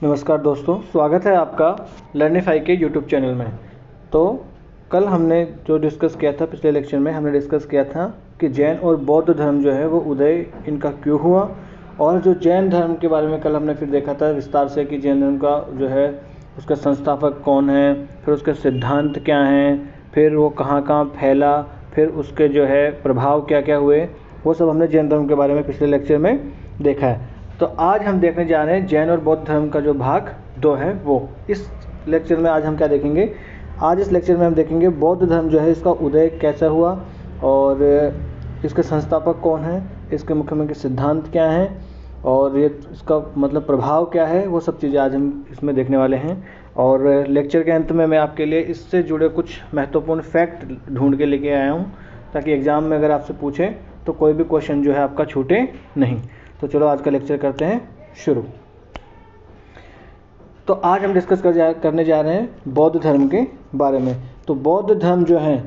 नमस्कार दोस्तों, स्वागत है आपका लर्निफाई के यूट्यूब चैनल में। तो कल हमने जो डिस्कस किया था, पिछले लेक्चर में हमने डिस्कस किया था कि जैन और बौद्ध धर्म जो है वो उदय इनका क्यों हुआ, और जो जैन धर्म के बारे में कल हमने फिर देखा था विस्तार से कि जैन धर्म का जो है उसका संस्थापक कौन है, फिर उसके सिद्धांत क्या हैं, फिर वो कहाँ कहाँ फैला, फिर उसके जो है प्रभाव क्या क्या हुए, वो सब हमने जैन धर्म के बारे में पिछले लेक्चर में देखा है। तो आज हम देखने जा रहे हैं जैन और बौद्ध धर्म का जो भाग 2 है वो। इस लेक्चर में आज हम क्या देखेंगे, आज इस लेक्चर में हम देखेंगे बौद्ध धर्म जो है इसका उदय कैसा हुआ, और इसके संस्थापक कौन है, इसके मुख्य मुख्य सिद्धांत क्या हैं, और ये इसका मतलब प्रभाव क्या है, वो सब चीज़ें आज हम इसमें देखने वाले हैं। और लेक्चर के अंत में मैं आपके लिए इससे जुड़े कुछ महत्वपूर्ण फैक्ट ढूंढ के लेके आया हूँ, ताकि एग्ज़ाम में अगर आपसे पूछें तो कोई भी क्वेश्चन जो है आपका छूटे नहीं। तो चलो आज का लेक्चर करते हैं शुरू। तो आज हम डिस्कस करने जा रहे हैं बौद्ध धर्म के बारे में। तो बौद्ध धर्म जो है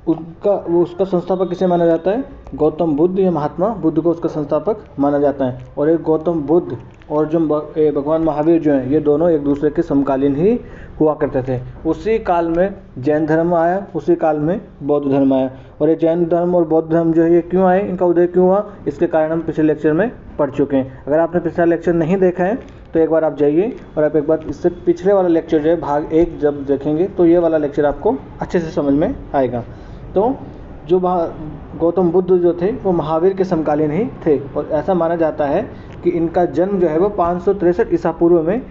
उसका संस्थापक किसे माना जाता है? गौतम बुद्ध या महात्मा बुद्ध को उसका संस्थापक माना जाता है। और एक गौतम बुद्ध और जो भगवान महावीर जो हैं, ये दोनों एक दूसरे के समकालीन ही हुआ करते थे। उसी काल में जैन धर्म आया, उसी काल में बौद्ध धर्म आया। और ये जैन धर्म और बौद्ध धर्म जो है ये क्यों आए, इनका उदय क्यों हुआ, इसके कारण हम पिछले लेक्चर में पढ़ चुके हैं। अगर आपने पिछला लेक्चर नहीं देखा है तो एक बार आप जाइए और आप एक बार इससे पिछले वाला लेक्चर जो है भाग 1 जब देखेंगे तो ये वाला लेक्चर आपको अच्छे से समझ में आएगा। तो जो गौतम बुद्ध जो थे वो महावीर के समकालीन ही थे, और ऐसा माना जाता है कि इनका जन्म जो है वो 563 ईसा पूर्व में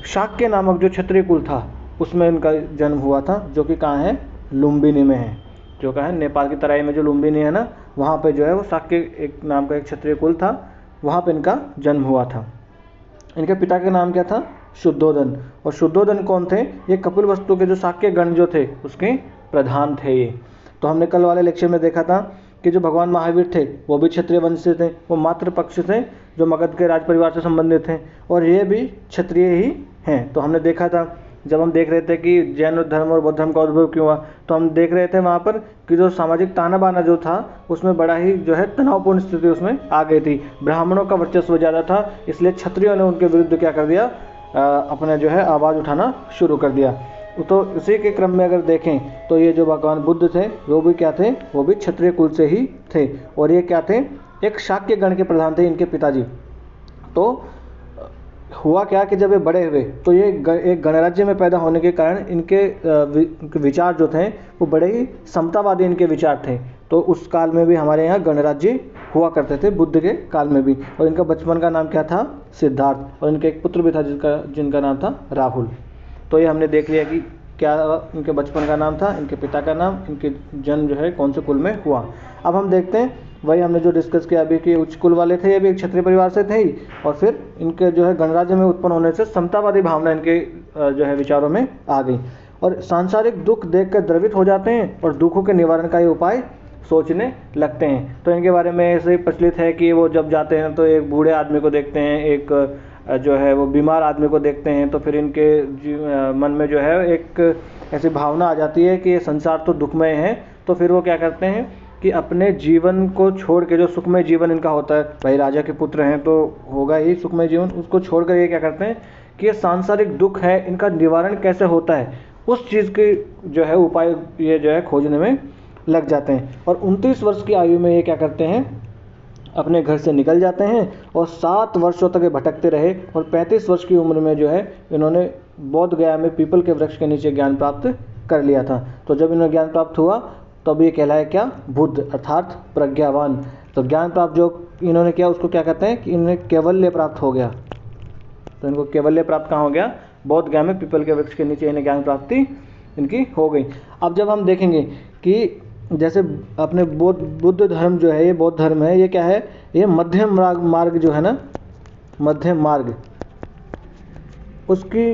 शाक्य नामक जो क्षत्रिय कुल था उसमें इनका जन्म हुआ था, जो कि कहाँ है, लुम्बिनी में है। जो कहाँ है, नेपाल की तराई में जो लुम्बिनी है ना, वहाँ पे जो है वो शाक्य एक नाम का एक क्षत्रिय कुल था, वहाँ पे इनका जन्म हुआ था। इनके पिता का नाम क्या था? शुद्धोधन। और शुद्धोधन कौन थे? ये कपिलवस्तु के जो शाक्य गण जो थे उसके प्रधान थे ये। तो हमने कल वाले लेक्चर में देखा था कि जो भगवान महावीर थे वो भी क्षत्रिय वंश से थे, वो मातृ पक्ष से जो मगध के राज परिवार से संबंधित थे, और ये भी क्षत्रिय ही हैं। तो हमने देखा था जब हम देख रहे थे कि जैन धर्म और बौद्ध धर्म का उद्भव क्यों हुआ, तो हम देख रहे थे वहाँ पर कि जो सामाजिक ताना बाना जो था उसमें बड़ा ही जो है तनावपूर्ण स्थिति उसमें आ गई थी। ब्राह्मणों का वर्चस्व ज़्यादा था, इसलिए क्षत्रियों ने उनके विरुद्ध क्या कर दिया, अपना जो है आवाज़ उठाना शुरू कर दिया। तो इसी के क्रम में अगर देखें तो ये जो भगवान बुद्ध थे वो भी क्या थे, वो भी क्षत्रिय कुल से ही थे। और ये क्या थे, एक शाक्य गण के प्रधान थे इनके पिताजी। तो हुआ क्या कि जब ये बड़े हुए तो ये एक गणराज्य में पैदा होने के कारण इनके विचार जो थे वो बड़े ही समतावादी इनके विचार थे। तो उस काल में भी हमारे यहाँ गणराज्य हुआ करते थे, बुद्ध के काल में भी। और इनका बचपन का नाम क्या था? सिद्धार्थ। और इनके एक पुत्र भी था जिनका नाम था राहुल। तो ये हमने देख लिया कि क्या इनके बचपन का नाम था, इनके पिता का नाम, इनके जन्म जो है कौन से कुल में हुआ। अब हम देखते हैं वही हमने जो डिस्कस किया अभी कि उच्च कुल वाले थे, ये भी एक क्षत्रिय परिवार से थे ही, और फिर इनके जो है गणराज्य में उत्पन्न होने से समतावादी भावना इनके जो है विचारों में आ गई, और सांसारिक दुख देखकर द्रवित हो जाते हैं और दुखों के निवारण का ये उपाय सोचने लगते हैं। तो इनके बारे में ऐसे प्रचलित है कि वो जब जाते हैं तो एक बूढ़े आदमी को देखते हैं, एक जो है वो बीमार आदमी को देखते हैं, तो फिर इनके मन में जो है एक ऐसी भावना आ जाती है कि ये संसार तो दुखमय है। तो फिर वो क्या करते हैं कि अपने जीवन को छोड़ के, जो सुखमय जीवन इनका होता है, भाई राजा के पुत्र हैं तो होगा ही सुखमय जीवन, उसको छोड़ कर ये क्या करते हैं कि ये सांसारिक दुख है इनका निवारण कैसे होता है, उस चीज़ के जो है उपाय ये जो है खोजने में लग जाते हैं। और 29 वर्ष की आयु में ये क्या करते हैं, अपने घर से निकल जाते हैं, और 7 वर्षों तक ये भटकते रहे। और 35 वर्ष की उम्र में जो है इन्होंने बोध गया में पीपल के वृक्ष के नीचे ज्ञान प्राप्त कर लिया था। तो जब इन्हें ज्ञान प्राप्त हुआ तब ये कहलाया क्या, बुद्ध, अर्थात प्रज्ञावान। तो ज्ञान प्राप्त जो इन्होंने किया उसको क्या कहते हैं कि इन्हें कैवल्य प्राप्त हो गया। तो इनको कैवल्य प्राप्त कहाँ हो गया, बोध गया में पीपल के वृक्ष के नीचे इन्हें ज्ञान प्राप्ति इनकी हो गई। अब जब हम देखेंगे कि जैसे अपने बुद्ध धर्म जो है, ये बौद्ध धर्म है, ये क्या है, ये मध्यम मार्ग जो है ना, मध्यम मार्ग उसकी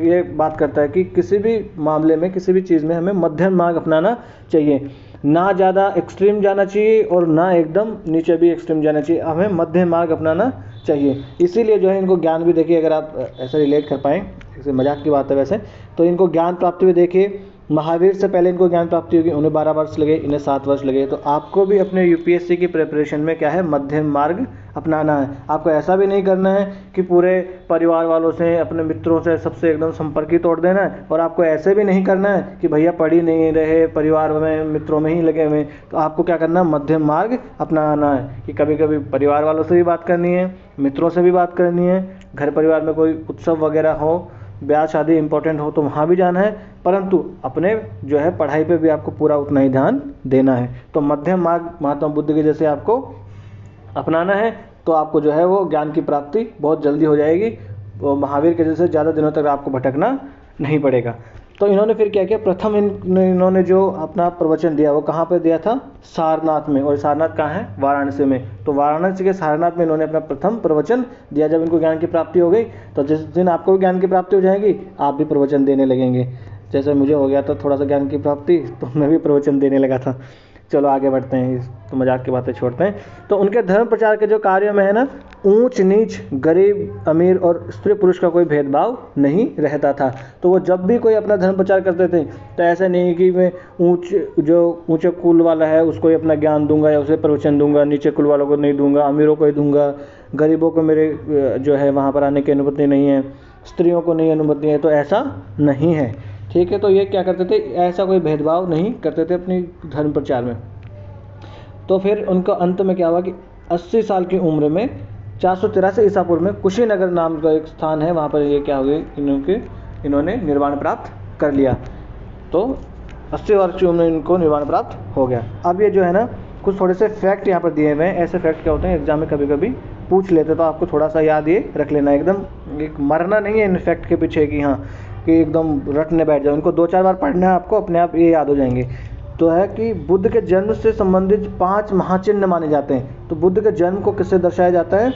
ये बात करता है कि किसी भी मामले में, किसी भी चीज़ में हमें मध्यम मार्ग अपनाना चाहिए। ना ज़्यादा एक्सट्रीम जाना चाहिए और ना एकदम नीचे भी एक्सट्रीम जाना चाहिए, हमें मध्यम मार्ग अपनाना चाहिए। इसीलिए जो है इनको ज्ञान भी देखिए, अगर आप ऐसे रिलेट कर पाएँ, ऐसे मजाक की बात है वैसे, तो इनको ज्ञान प्राप्ति भी देखिए। महावीर से पहले इनको ज्ञान प्राप्ति होगी, उन्हें 12 वर्ष लगे, इन्हें 7 वर्ष लगे। तो आपको भी अपने यूपीएससी की प्रिपरेशन में क्या है, मध्यम मार्ग अपनाना है। आपको ऐसा भी नहीं करना है कि पूरे परिवार वालों से, अपने मित्रों से, सबसे एकदम संपर्क ही तोड़ देना है, और आपको ऐसे भी नहीं करना है कि भैया पढ़ ही नहीं रहे, परिवार में मित्रों में ही लगे हुए। तो आपको क्या करना है, मध्यम मार्ग अपनाना है कि कभी कभी परिवार वालों से भी बात करनी है, मित्रों से भी बात करनी है, घर परिवार में कोई उत्सव वगैरह हो, ब्याह शादी इंपॉर्टेंट हो तो वहाँ भी जाना है, परंतु अपने जो है पढ़ाई पे भी आपको पूरा उतना ही ध्यान देना है। तो मध्यम मार्ग महात्मा बुद्ध के जैसे आपको अपनाना है, तो आपको जो है वो ज्ञान की प्राप्ति बहुत जल्दी हो जाएगी, तो महावीर के जैसे ज़्यादा दिनों तक आपको भटकना नहीं पड़ेगा। तो इन्होंने फिर क्या किया, प्रथम इन्होंने जो अपना प्रवचन दिया वो कहाँ पे दिया था, सारनाथ में। और सारनाथ कहाँ है, वाराणसी में। तो वाराणसी के सारनाथ में इन्होंने अपना प्रथम प्रवचन दिया। जब इनको ज्ञान की प्राप्ति हो गई, तो जिस दिन आपको भी ज्ञान की प्राप्ति हो जाएगी, आप भी प्रवचन देने लगेंगे। जैसे मुझे हो गया था थोड़ा सा ज्ञान की प्राप्ति, तो मैं भी प्रवचन देने लगा था। चलो आगे बढ़ते हैं, तो मजाक की बातें छोड़ते हैं। तो उनके धर्म प्रचार के जो कार्यों में है ना, ऊंच नीच, गरीब अमीर और स्त्री पुरुष का कोई भेदभाव नहीं रहता था। तो वो जब भी कोई अपना धर्म प्रचार करते थे, तो ऐसा नहीं कि मैं ऊंचे कुल वाला है उसको ही अपना ज्ञान दूंगा या उसे प्रवचन दूंगा, नीचे कुल वालों को नहीं दूंगा, अमीरों को ही दूंगा, गरीबों को मेरे जो है वहाँ पर आने की अनुमति नहीं है, स्त्रियों को नहीं अनुमति है। तो ऐसा नहीं है, ठीक है। तो ये क्या करते थे, ऐसा कोई भेदभाव नहीं करते थे अपनी धर्म प्रचार में। तो फिर उनका अंत में क्या हुआ कि 80 साल की उम्र में 483 ईसा पूर्व में कुशीनगर नाम का एक स्थान है, वहाँ पर ये क्या हो गए, इन्होंने निर्वाण प्राप्त कर लिया। तो 80 वर्ष की उम्र में इनको निर्वाण प्राप्त हो गया। अब ये जो है ना, कुछ थोड़े से फैक्ट यहाँ पर दिए हुए हैं। ऐसे फैक्ट क्या होते हैं, एग्जाम में कभी कभी पूछ लेते, तो आपको थोड़ा सा याद ये रख लेना। एकदम एक मरना नहीं है इन फैक्ट के पीछे कि हाँ कि एकदम रटने बैठ जाओ। इनको 2-4 बार पढ़ना है आपको, अपने आप ये याद हो जाएंगे। तो है कि बुद्ध के जन्म से संबंधित 5 महाचिन्ह माने जाते हैं। तो बुद्ध के जन्म को किससे दर्शाया जाता है,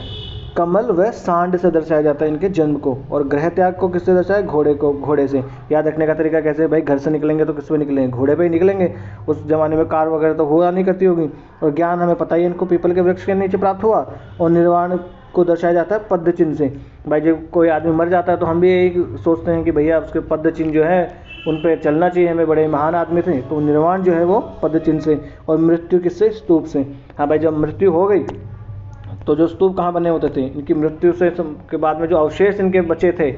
कमल व सांड से दर्शाया जाता है इनके जन्म को। और गृह त्याग को किससे दर्शाया, घोड़े से। याद रखने का तरीका कैसे, भाई घर से निकलेंगे तो किस पे निकलेंगे, घोड़े पे ही निकलेंगे। उस जमाने में कार वगैरह तो हुआ नहीं करती होगी। और ज्ञान हमें पता ही है इनको पीपल के वृक्ष के नीचे प्राप्त हुआ। और निर्वाण को दर्शाया जाता है पद्म चिन्ह से। भाई जब कोई आदमी मर जाता है तो हम भी यही सोचते हैं कि भैया उसके पद्म चिन्ह जो है उन पे चलना चाहिए, हमें बड़े महान आदमी थे। तो निर्वाण जो है वो पद्म चिन्ह से। और मृत्यु किससे, स्तूप से। हाँ भाई, जब मृत्यु हो गई तो जो स्तूप कहाँ बने होते थे, इनकी मृत्यु से के बाद में जो अवशेष इनके बचे थे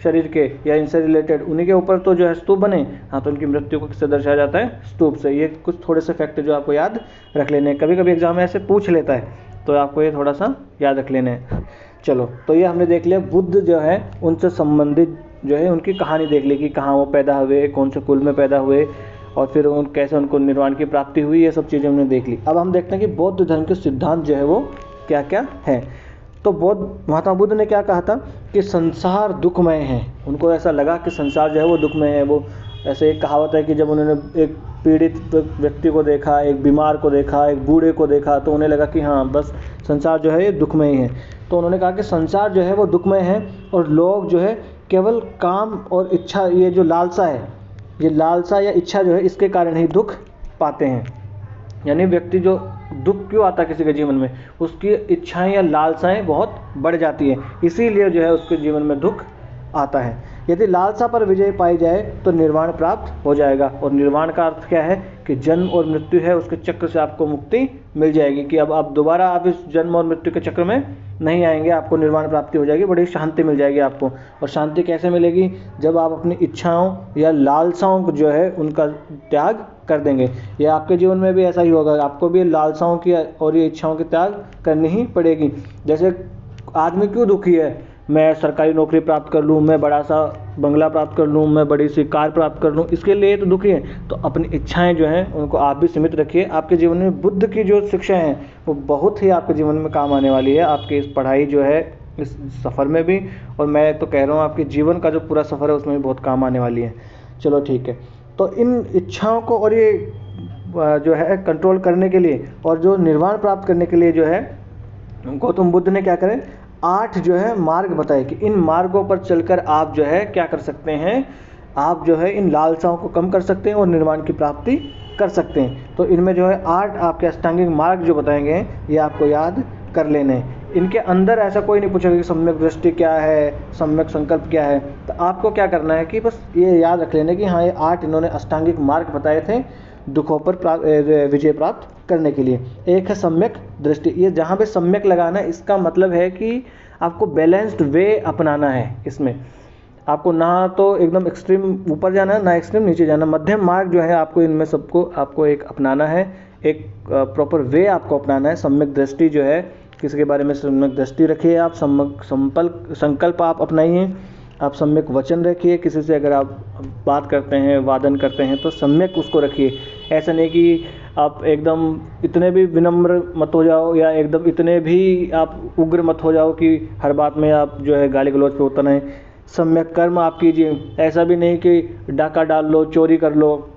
शरीर के या इनसे रिलेटेड, उन्हीं के ऊपर तो जो है स्तूप बने। हाँ, तो इनकी मृत्यु को किससे दर्शाया जाता है, स्तूप से। ये कुछ थोड़े से फैक्ट जो आपको याद रख लेने हैं, कभी कभी एग्जाम में ऐसे पूछ लेता है, तो आपको ये थोड़ा सा याद रख लेने हैं। चलो, तो ये हमने देख लिया बुद्ध जो है उनसे संबंधित जो है उनकी कहानी देख ली कि कहाँ वो पैदा हुए, कौन से कुल में पैदा हुए, और फिर कैसे उनको निर्वाण की प्राप्ति हुई। ये सब चीज़ें हमने देख ली। अब हम देखते हैं कि बौद्ध धर्म के सिद्धांत जो है वो क्या क्या है। तो महात्मा बुद्ध ने क्या कहा था कि संसार दुखमय है। उनको ऐसा लगा कि संसार जो है वो दुखमय है। वो ऐसे एक कहावत है कि जब उन्होंने एक पीड़ित व्यक्ति को देखा, एक बीमार को देखा, एक बूढ़े को देखा, तो उन्हें लगा कि हाँ बस संसार जो है ये दुखमय है। तो उन्होंने कहा कि संसार जो है वो दुखमय है और लोग जो है केवल काम और इच्छा, ये जो लालसा है, ये लालसा या इच्छा जो है इसके कारण ही दुख पाते हैं। यानी व्यक्ति जो दुख क्यों आता है किसी के जीवन में, उसकी इच्छाएं या लालसाएं बहुत बढ़ जाती हैं, इसीलिए जो है उसके जीवन में दुख आता है। यदि लालसा पर विजय पाई जाए तो निर्वाण प्राप्त हो जाएगा। और निर्वाण का अर्थ क्या है कि जन्म और मृत्यु है उसके चक्र से आपको मुक्ति मिल जाएगी, कि अब आप दोबारा आप इस जन्म और मृत्यु के चक्र में नहीं आएंगे, आपको निर्वाण प्राप्ति हो जाएगी, बड़ी शांति मिल जाएगी आपको। और शांति कैसे मिलेगी, जब आप अपनी इच्छाओं या लालसाओं को जो है उनका त्याग कर देंगे। ये आपके जीवन में भी ऐसा ही होगा, आपको भी लालसाओं की और ये इच्छाओं की त्याग करनी ही पड़ेगी। जैसे आदमी क्यों दुखी है, मैं सरकारी नौकरी प्राप्त कर लूँ, मैं बड़ा सा बंगला प्राप्त कर लूँ, मैं बड़ी सी कार प्राप्त कर लूँ, इसके लिए तो दुखी है। तो अपनी इच्छाएं जो हैं उनको आप भी सीमित रखिए। आपके जीवन में बुद्ध की जो शिक्षा है वो बहुत ही आपके जीवन में काम आने वाली है, आपकी इस पढ़ाई जो है इस सफ़र में भी, और मैं तो कह रहा हूँ आपके जीवन का जो पूरा सफ़र है उसमें भी बहुत काम आने वाली है। चलो ठीक है, तो इन इच्छाओं को और ये जो है कंट्रोल करने के लिए और जो निर्वाण प्राप्त करने के लिए जो है गौतम बुद्ध ने क्या करें, 8 जो है मार्ग बताए कि इन मार्गों पर चलकर आप जो है क्या कर सकते हैं, आप जो है इन लालसाओं को कम कर सकते हैं और निर्वाण की प्राप्ति कर सकते हैं। तो इनमें जो है 8 आपके अष्टांगिक मार्ग जो बताएंगे ये आपको याद कर लेने हैं। इनके अंदर ऐसा कोई नहीं पूछेगा कि सम्यक दृष्टि क्या है, सम्यक संकल्प क्या है। तो आपको क्या करना है कि बस ये याद रख लेने कि हाँ ये 8 इन्होंने अष्टांगिक मार्ग बताए थे दुखों पर विजय प्राप्त करने के लिए। एक है सम्यक दृष्टि। ये जहाँ पे सम्यक लगाना है इसका मतलब है कि आपको बैलेंस्ड वे अपनाना है। इसमें आपको ना तो एकदम एक्सट्रीम ऊपर जाना है, ना एक्सट्रीम नीचे जाना, मध्यम मार्ग जो है आपको इनमें सबको आपको एक अपनाना है, एक प्रॉपर वे आपको अपनाना है। सम्यक दृष्टि जो है, किसी के बारे में सम्यक दृष्टि रखिए आप, संकल्प आप अपनाइए, आप सम्यक वचन रखिए। किसी से अगर आप बात करते हैं, वादन करते हैं तो सम्यक उसको रखिए। ऐसा नहीं कि आप एकदम इतने भी विनम्र मत हो जाओ या एकदम इतने भी आप उग्र मत हो जाओ कि हर बात में आप जो है गाली गलौज पे उतरे। सम्यक कर्म आप कीजिए। ऐसा भी नहीं कि डाका डाल लो, चोरी कर लो,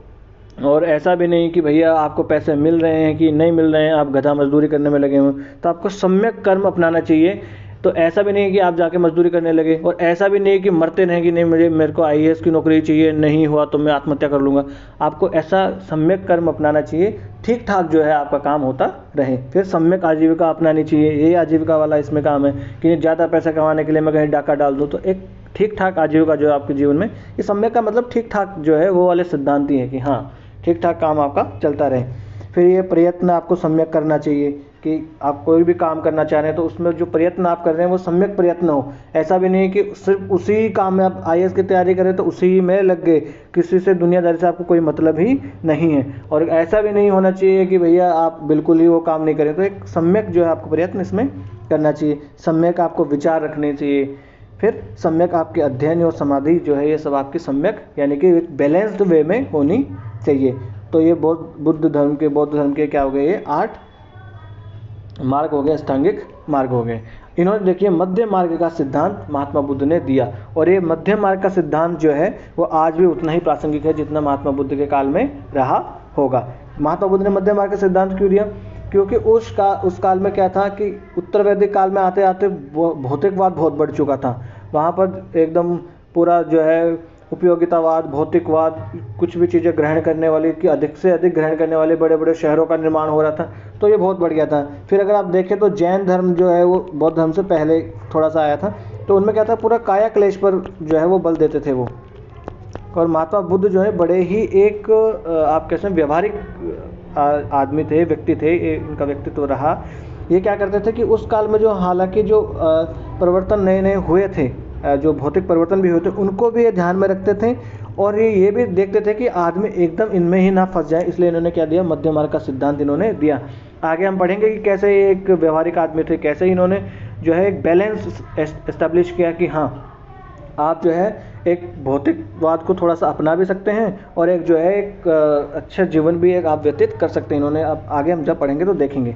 और ऐसा भी नहीं कि भैया आपको पैसे मिल रहे हैं कि नहीं मिल रहे हैं, आप गधा मजदूरी करने में लगे हुए। तो आपको सम्यक कर्म अपनाना चाहिए। तो ऐसा भी नहीं कि आप जाके मजदूरी करने लगे, और ऐसा भी नहीं कि मरते रहें कि नहीं मेरे को आईएएस की नौकरी चाहिए, नहीं हुआ तो मैं आत्महत्या कर लूँगा। आपको ऐसा सम्यक कर्म अपनाना चाहिए, ठीक ठाक जो है आपका काम होता रहे। फिर सम्यक आजीविका अपनानी चाहिए। ये आजीविका वाला इसमें काम है कि ज़्यादा पैसा कमाने के लिए मैं कहीं डाका डाल दूँ। तो एक ठीक ठाक आजीविका जो है आपके जीवन में, ये सम्यक का मतलब ठीक ठाक जो है वो वाले सिद्धांत ही है कि हाँ ठीक ठाक काम आपका चलता रहे। फिर ये प्रयत्न आपको सम्यक करना चाहिए कि आप कोई भी काम करना चाह रहे हैं तो उसमें जो प्रयत्न आप कर रहे हैं वो सम्यक प्रयत्न हो। ऐसा भी नहीं कि सिर्फ उसी काम में आप आईएएस की तैयारी करें तो उसी में लग गए, किसी से दुनियादारी से आपको कोई मतलब ही नहीं है। और ऐसा भी नहीं होना चाहिए कि भैया आप बिल्कुल ही वो काम नहीं करें। तो एक सम्यक जो है आपको प्रयत्न इसमें करना चाहिए। सम्यक आपको विचार रखने चाहिए। फिर सम्यक आपके अध्ययन और समाधि जो है ये सब आपकी सम्यक यानी कि एक बैलेंस्ड वे में होनी चाहिए। तो ये बौद्ध धर्म के क्या हो गए, ये 8 मार्ग हो गए, अष्टांगिक मार्ग हो गए। इन्होंने देखिए मध्य मार्ग का सिद्धांत महात्मा बुद्ध ने दिया, और ये मध्य मार्ग का सिद्धांत जो है वो आज भी उतना ही प्रासंगिक है जितना महात्मा बुद्ध के काल में रहा होगा। महात्मा बुद्ध ने मध्य मार्ग का सिद्धांत क्यों दिया? क्योंकि उस काल में क्या था कि उत्तर वैदिक काल में आते आते भौतिकवाद बहुत बढ़ चुका था। वहाँ पर एकदम पूरा जो है उपयोगितावाद, भौतिकवाद, कुछ भी चीज़ें ग्रहण करने वाली कि अधिक से अधिक ग्रहण करने वाले बड़े बड़े शहरों का निर्माण हो रहा था। तो ये बहुत बढ़ गया था। फिर अगर आप देखें तो जैन धर्म जो है वो बौद्ध धर्म से पहले थोड़ा सा आया था। तो उनमें क्या था, पूरा काया क्लेश पर जो है वो बल देते थे वो। और महात्मा बुद्ध जो है बड़े ही एक आप कैसे व्यवहारिक आदमी थे, व्यक्ति थे, इनका व्यक्तित्व रहा। ये क्या करते थे कि उस काल में जो हालांकि जो परिवर्तन नए नए हुए थे, जो भौतिक परिवर्तन भी हुए थे, उनको भी ये ध्यान में रखते थे। और ये भी देखते थे कि आदमी एकदम इनमें ही ना फंस जाए, इसलिए इन्होंने क्या दिया, मध्य मार्ग का सिद्धांत इन्होंने दिया। आगे हम पढ़ेंगे कि कैसे ये एक व्यवहारिक आदमी थे, कैसे इन्होंने जो है एक बैलेंस एस्टेब्लिश किया कि हाँ आप जो है एक भौतिकवाद को थोड़ा सा अपना भी सकते हैं और एक जो है एक अच्छा जीवन भी एक आप व्यतीत कर सकते हैं। इन्होंने अब आगे हम जब पढ़ेंगे तो देखेंगे।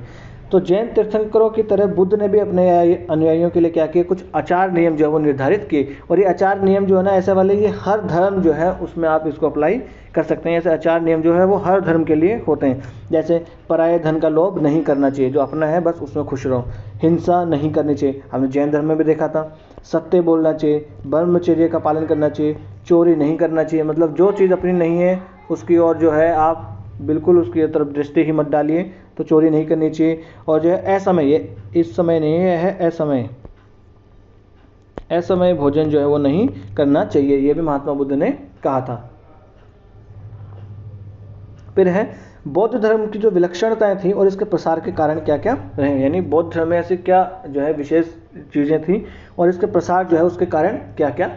तो जैन तीर्थंकरों की तरह बुद्ध ने भी अपने अनुयायियों के लिए क्या किए, कुछ आचार नियम जो है वो निर्धारित किए। और ये आचार नियम जो है ना ऐसे वाले, ये हर धर्म जो है उसमें आप इसको अप्लाई कर सकते हैं। ऐसे आचार नियम जो है वो हर धर्म के लिए होते हैं। जैसे पराये धन का लोभ नहीं करना चाहिए, जो अपना है बस उसमें खुश रहो। हिंसा नहीं करनी चाहिए, हमने जैन धर्म में भी देखा था। सत्य बोलना चाहिए, ब्रह्मचर्य का पालन करना चाहिए, चोरी नहीं करना चाहिए, मतलब जो चीज़ अपनी नहीं है उसकी ओर जो है आप बिल्कुल उसकी तरफ दृष्टि ही मत डालिए। तो चोरी नहीं करनी चाहिए। और जो है असमय, ये इस समय नहीं है, असमय भोजन जो है वो नहीं करना चाहिए, ये भी महात्मा बुद्ध ने कहा था। फिर है बौद्ध धर्म की जो विलक्षणताएं थी और इसके प्रसार के कारण क्या क्या रहे, यानी बौद्ध धर्म में ऐसी क्या जो है विशेष चीज़ें थी और इसके प्रसार जो है उसके कारण क्या क्या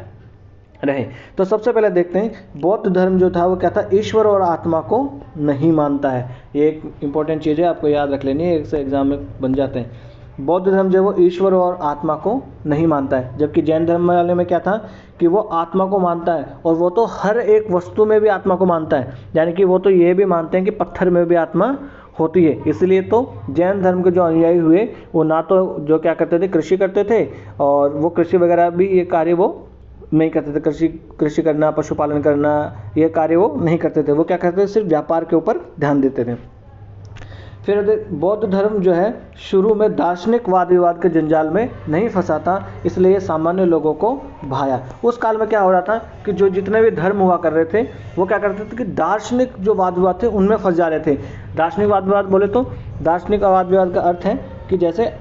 रहे। तो सबसे पहले देखते हैं बौद्ध धर्म जो था वो क्या था, ईश्वर और आत्मा को नहीं मानता है। ये एक इंपॉर्टेंट चीज़ है, आपको याद रख लेनी है, एक से एग्जाम में बन जाते हैं। बौद्ध धर्म जो है वो ईश्वर और आत्मा को नहीं मानता है, जबकि जैन धर्म वाले में क्या था कि वो आत्मा को मानता है, और वो तो हर एक वस्तु में भी आत्मा को मानता है। यानी कि वो तो ये भी मानते हैं कि पत्थर में भी आत्मा होती है। इसलिए तो जैन धर्म के जो अनुयायी हुए वो ना तो जो क्या करते थे, कृषि करते थे, और वो कृषि वगैरह भी ये कार्य वो नहीं करते थे। कृषि करना, पशुपालन करना, ये कार्य वो नहीं करते थे। वो क्या करते थे, सिर्फ व्यापार के ऊपर ध्यान देते थे। फिर बौद्ध धर्म जो है शुरू में दार्शनिक वाद विवाद के जंजाल में नहीं फंसा था, इसलिए सामान्य लोगों को भाया। उस काल में क्या हो रहा था कि जो जितने भी धर्म हुआ कर रहे थे वो क्या करते थे कि दार्शनिक जो वाद विवाद थे उनमें फंस जा रहे थे। दार्शनिक वाद विवाद बोले तो दार्शनिक वाद विवाद का अर्थ है कि जैसे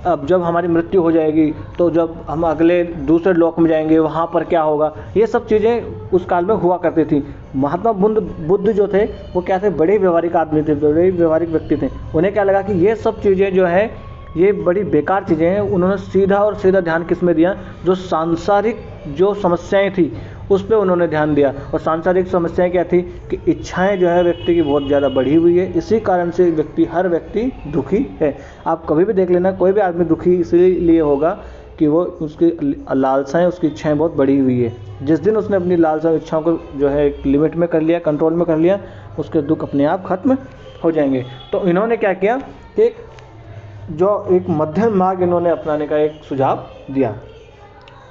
अब जब हमारी मृत्यु हो जाएगी तो जब हम अगले दूसरे लोक में जाएंगे वहाँ पर क्या होगा, ये सब चीज़ें उस काल में हुआ करती थी। महात्मा बुद्ध जो थे वो क्या थे, बड़े व्यवहारिक आदमी थे, बड़े व्यवहारिक व्यक्ति थे। उन्हें क्या लगा कि ये सब चीज़ें जो है ये बड़ी बेकार चीज़ें हैं। उन्होंने सीधा ध्यान किस में दिया, जो सांसारिक जो समस्याएं थी उस पर उन्होंने ध्यान दिया। और सांसारिक समस्याएं क्या थी कि इच्छाएं जो है व्यक्ति की बहुत ज़्यादा बढ़ी हुई है, इसी कारण से हर व्यक्ति दुखी है। आप कभी भी देख लेना, कोई भी आदमी दुखी इसलिए होगा कि वो उसकी लालसाएं, उसकी इच्छाएं बहुत बढ़ी हुई है। जिस दिन उसने अपनी लालसा इच्छाओं को जो है एक लिमिट में कर लिया, कंट्रोल में कर लिया, उसके दुख अपने आप खत्म हो जाएंगे। तो इन्होंने क्या किया, एक मध्यम मार्ग इन्होंने अपनाने का एक सुझाव दिया।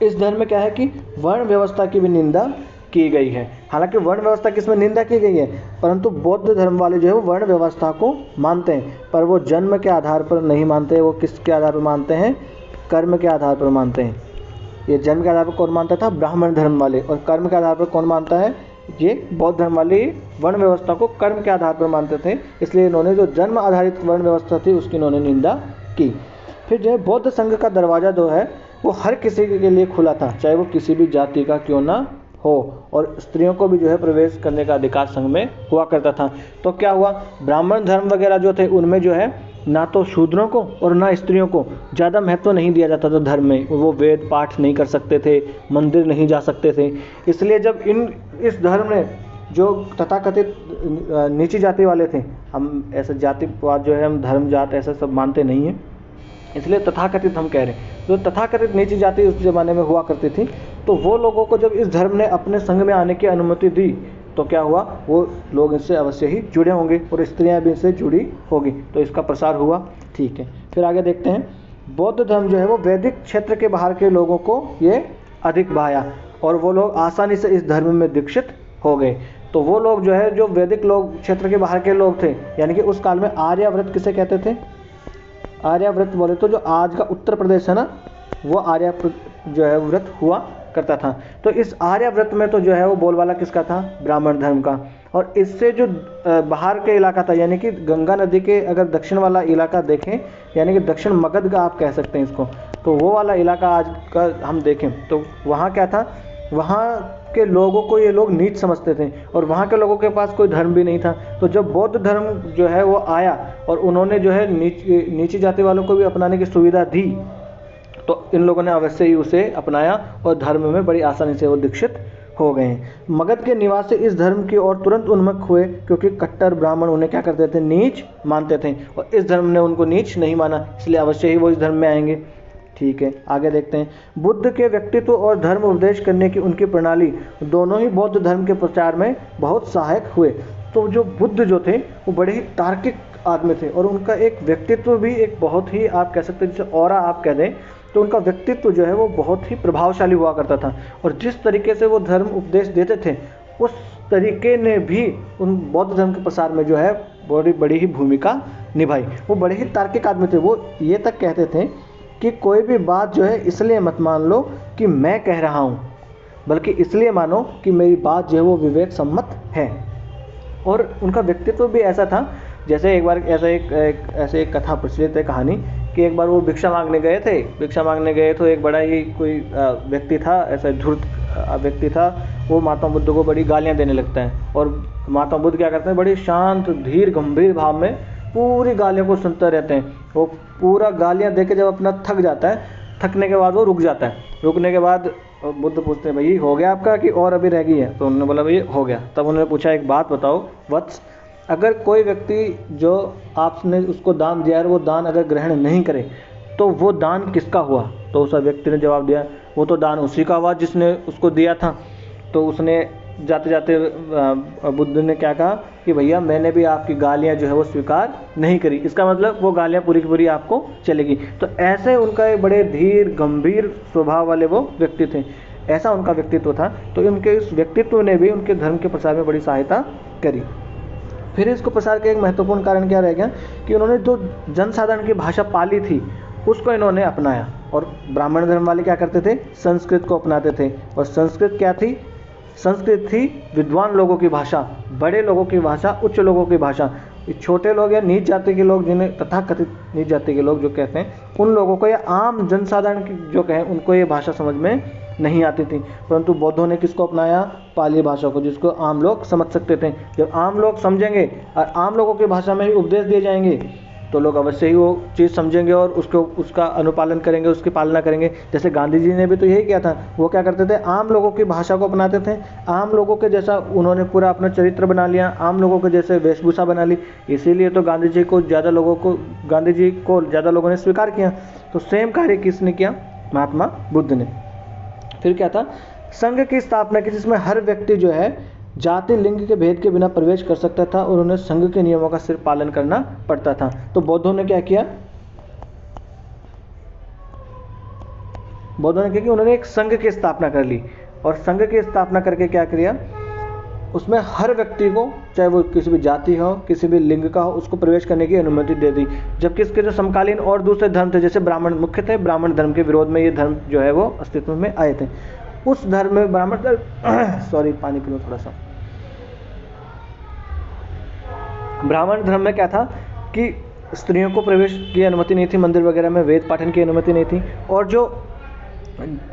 इस धर्म में क्या है कि वर्ण व्यवस्था की भी निंदा की गई है। हालांकि वर्ण व्यवस्था की इसमें निंदा की गई है, परंतु बौद्ध धर्म वाले जो है वो वर्ण व्यवस्था को मानते हैं, पर वो जन्म के आधार पर नहीं मानते। वो किसके आधार पर मानते हैं, कर्म के आधार पर मानते हैं। ये जन्म के आधार पर कौन मानता था, ब्राह्मण धर्म वाले, और कर्म के आधार पर कौन मानता है, ये बौद्ध धर्म वाले वर्ण व्यवस्था को कर्म के आधार पर मानते थे। इसलिए इन्होंने जो जन्म आधारित वर्ण व्यवस्था थी उसकी इन्होंने निंदा की। फिर जो है बौद्ध संघ का दरवाज़ा जो है वो हर किसी के लिए खुला था, चाहे वो किसी भी जाति का क्यों ना हो, और स्त्रियों को भी जो है प्रवेश करने का अधिकार संघ में हुआ करता था। तो क्या हुआ, ब्राह्मण धर्म वगैरह जो थे उनमें जो है ना तो शूद्रों को और ना स्त्रियों को ज़्यादा महत्व नहीं दिया जाता था धर्म में। वो वेद पाठ नहीं कर सकते थे, मंदिर नहीं जा सकते थे। इसलिए जब इस धर्म ने जो तथाकथित नीची जाति वाले थे, हम ऐसे जातिवाद जो है हम धर्म जात ऐसा सब मानते नहीं हैं, इसलिए तथाकथित हम कह रहे हैं, जो तथाकथित नीची जाति उस ज़माने में हुआ करती थी, तो वो लोगों को जब इस धर्म ने अपने संघ में आने की अनुमति दी तो क्या हुआ, वो लोग इससे अवश्य ही जुड़े होंगे और स्त्रियां भी इससे जुड़ी होगी, तो इसका प्रसार हुआ। ठीक है, फिर आगे देखते हैं। बौद्ध धर्म जो है वो वैदिक क्षेत्र के बाहर के लोगों को ये अधिक भाया और वो लोग आसानी से इस धर्म में दीक्षित हो गए। तो वो लोग जो है जो वैदिक लोग क्षेत्र के बाहर के लोग थे, यानी कि उस काल में आर्याव्रत किसे कहते थे, आर्याव्रत बोले तो जो आज का उत्तर प्रदेश है ना, वो आर्याव्रत जो है व्रत हुआ करता था। तो इस आर्याव्रत में तो जो है वो बोलबाला किसका था, ब्राह्मण धर्म का। और इससे जो बाहर के इलाका था, यानी कि गंगा नदी के अगर दक्षिण वाला इलाका देखें, यानी कि दक्षिण मगध का आप कह सकते हैं इसको, तो वो वाला इलाका आज का हम देखें तो वहाँ क्या था, वहाँ के लोगों को ये लोग नीच समझते थे और वहाँ के लोगों के पास कोई धर्म भी नहीं था। तो जब बौद्ध धर्म जो है वो आया और उन्होंने जो है नीची जाति वालों को भी अपनाने की सुविधा दी, तो इन लोगों ने अवश्य ही उसे अपनाया और धर्म में बड़ी आसानी से वो दीक्षित हो गए। मगध के निवासी इस धर्म की ओर तुरंत उन्मुख हुए, क्योंकि कट्टर ब्राह्मण उन्हें क्या करते थे, नीच मानते थे, और इस धर्म ने उनको नीच नहीं माना, इसलिए अवश्य ही वो इस धर्म में आएंगे। ठीक है, आगे देखते हैं। बुद्ध के व्यक्तित्व और धर्म उपदेश करने की उनकी प्रणाली दोनों ही बौद्ध धर्म के प्रचार में बहुत सहायक हुए। तो जो बुद्ध जो थे वो बड़े ही तार्किक आदमी थे और उनका एक व्यक्तित्व भी एक बहुत ही, आप कह सकते हैं जैसे ऑरा आप कह दें, तो उनका व्यक्तित्व जो है वो बहुत ही प्रभावशाली हुआ करता था। और जिस तरीके से वो धर्म उपदेश देते थे उस तरीके ने भी उन बौद्ध धर्म के प्रसार में जो है बड़ी ही भूमिका निभाई। वो बड़े ही तार्किक आदमी थे। वो ये तक कहते थे कि कोई भी बात जो है इसलिए मत मान लो कि मैं कह रहा हूँ, बल्कि इसलिए मानो कि मेरी बात जो है वो विवेक सम्मत है। और उनका व्यक्तित्व भी ऐसा था, जैसे एक बार ऐसे एक कथा प्रचलित है, कहानी, कि एक बार वो भिक्षा मांगने गए तो एक बड़ा ही कोई व्यक्ति था, ऐसा धूर्त व्यक्ति था, वो महात्मा बुद्ध को बड़ी गालियाँ देने लगता है। और महात्मा बुद्ध क्या करते हैं, बड़ी शांत धीर गंभीर भाव में पूरी गालियों को सुनते रहते हैं। वो पूरा गालियाँ दे के जब अपना थक जाता है, थकने के बाद वो रुक जाता है। रुकने के बाद बुद्ध पूछते हैं, भाई हो गया आपका कि और अभी रह गई है? तो उन्होंने बोला भाई हो गया। तब उन्होंने पूछा, एक बात बताओ वत्स, अगर कोई व्यक्ति जो आपने उसको दान दिया है वो दान अगर ग्रहण नहीं करे तो वो दान किसका हुआ? तो उस व्यक्ति ने जवाब दिया, वो तो दान उसी का हुआ जिसने उसको दिया था। तो उसने जाते जाते बुद्ध ने क्या कहा कि भैया मैंने भी आपकी गालियाँ जो है वो स्वीकार नहीं करी, इसका मतलब वो गालियाँ पूरी की पूरी आपको चलेगी। तो ऐसे उनका एक बड़े धीर गंभीर स्वभाव वाले वो व्यक्ति थे, ऐसा उनका व्यक्तित्व था। तो उनके इस व्यक्तित्व ने भी उनके धर्म के प्रसार में बड़ी सहायता करी। फिर इसको प्रसार का एक महत्वपूर्ण कारण क्या रह गया कि उन्होंने जो जनसाधारण की भाषा पाली थी उसको इन्होंने अपनाया। और ब्राह्मण धर्म वाले क्या करते थे, संस्कृत को अपनाते थे। और संस्कृत क्या थी? संस्कृत थी विद्वान लोगों की भाषा, बड़े लोगों की भाषा, उच्च लोगों की भाषा। छोटे लोग या नीच जाति के लोग, जिन्हें तथाकथित नीच जाति के लोग जो कहते हैं, उन लोगों को या आम जनसाधारण जो कहें उनको ये भाषा समझ में नहीं आती थी। परंतु बौद्धों ने किसको अपनाया? पाली भाषा को, जिसको आम लोग समझ सकते थे। जब आम लोग समझेंगे और आम लोगों की भाषा में ही उपदेश दिए जाएंगे तो लोग अवश्य ही वो चीज़ समझेंगे और उसका अनुपालन करेंगे, उसकी पालना करेंगे। जैसे गांधी जी ने भी तो यही किया था। वो क्या करते थे? आम लोगों की भाषा को अपनाते थे, आम लोगों के जैसा उन्होंने पूरा अपना चरित्र बना लिया, आम लोगों के जैसे वेशभूषा बना ली। इसीलिए तो गांधी जी को ज़्यादा लोगों ने स्वीकार किया। तो सेम कार्य किसने किया? महात्मा बुद्ध ने। फिर क्या था? संघ की स्थापना की, जिसमें हर व्यक्ति जो है जाति लिंग के भेद के बिना प्रवेश कर सकता था और उन्हें संघ के नियमों का सिर्फ पालन करना पड़ता था। तो बौद्धों ने क्या किया? उन्होंने एक संघ की स्थापना कर ली और संघ की स्थापना करके क्या किया? उसमें हर व्यक्ति को, चाहे वो किसी भी जाति हो, किसी भी लिंग का हो, उसको प्रवेश करने की अनुमति दे दी। जबकि इसके जो समकालीन और दूसरे धर्म थे, जैसे ब्राह्मण, मुख्यतः ब्राह्मण धर्म के विरोध में ये धर्म जो है वो अस्तित्व में आए थे। उस धर्म में ब्राह्मण धर्म पानी पी लो थोड़ा सा। ब्राह्मण धर्म में क्या था कि स्त्रियों को प्रवेश की अनुमति नहीं थी, मंदिर वगैरह में वेद पाठन की अनुमति नहीं थी, और जो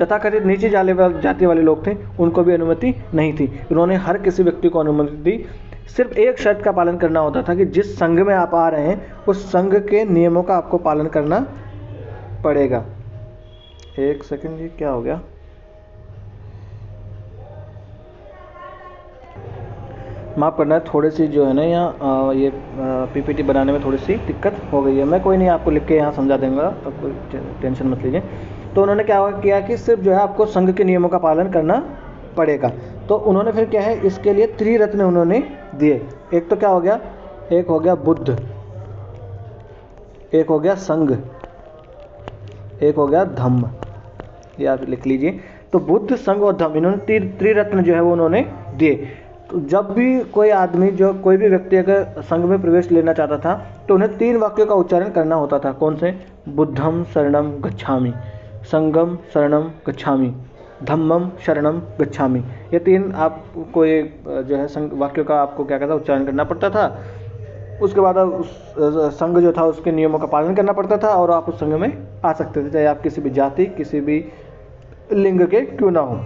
तथाकथित नीची जाति वाले लोग थे उनको भी अनुमति नहीं थी। उन्होंने हर किसी व्यक्ति को अनुमति दी। सिर्फ एक शर्त का पालन करना होता था कि जिस संघ में आप आ रहे हैं उस संघ के नियमों का आपको पालन करना पड़ेगा। एक सेकंड, ये क्या हो गया? माफ़ करना है, थोड़ी सी जो है ना यहाँ ये पीपीटी बनाने में थोड़ी सी दिक्कत हो गई है। मैं कोई नहीं, आपको लिख के यहाँ समझा दूंगा, आप कोई टेंशन मत लीजिए। तो उन्होंने क्या किया कि सिर्फ जो है आपको संघ के नियमों का पालन करना पड़ेगा। तो उन्होंने फिर क्या है, इसके लिए त्रिरत्न उन्होंने दिए। एक तो क्या हो गया? एक हो गया बुद्ध, एक हो गया संघ, एक हो गया धम्म। ये आप लिख लीजिए। तो बुद्ध, संघ और धम्म, इन्होंने त्रिरत्न जो है वो उन्होंने दिए। तो जब भी कोई आदमी, जो कोई भी व्यक्ति अगर संघ में प्रवेश लेना चाहता था तो उन्हें 3 वाक्यों का उच्चारण करना होता था। कौन से? बुद्धम शरणम गच्छामि, संघम शरणम गच्छामि, धम्मम शरणम गच्छामि। ये 3 आपको एक जो है वाक्यों का आपको क्या कहता उच्चारण करना पड़ता था। उसके बाद उस संघ जो था उसके नियमों का पालन करना पड़ता था और आप उस संघ में आ सकते थे, चाहे आप किसी भी जाति, किसी भी लिंग के क्यों ना हो।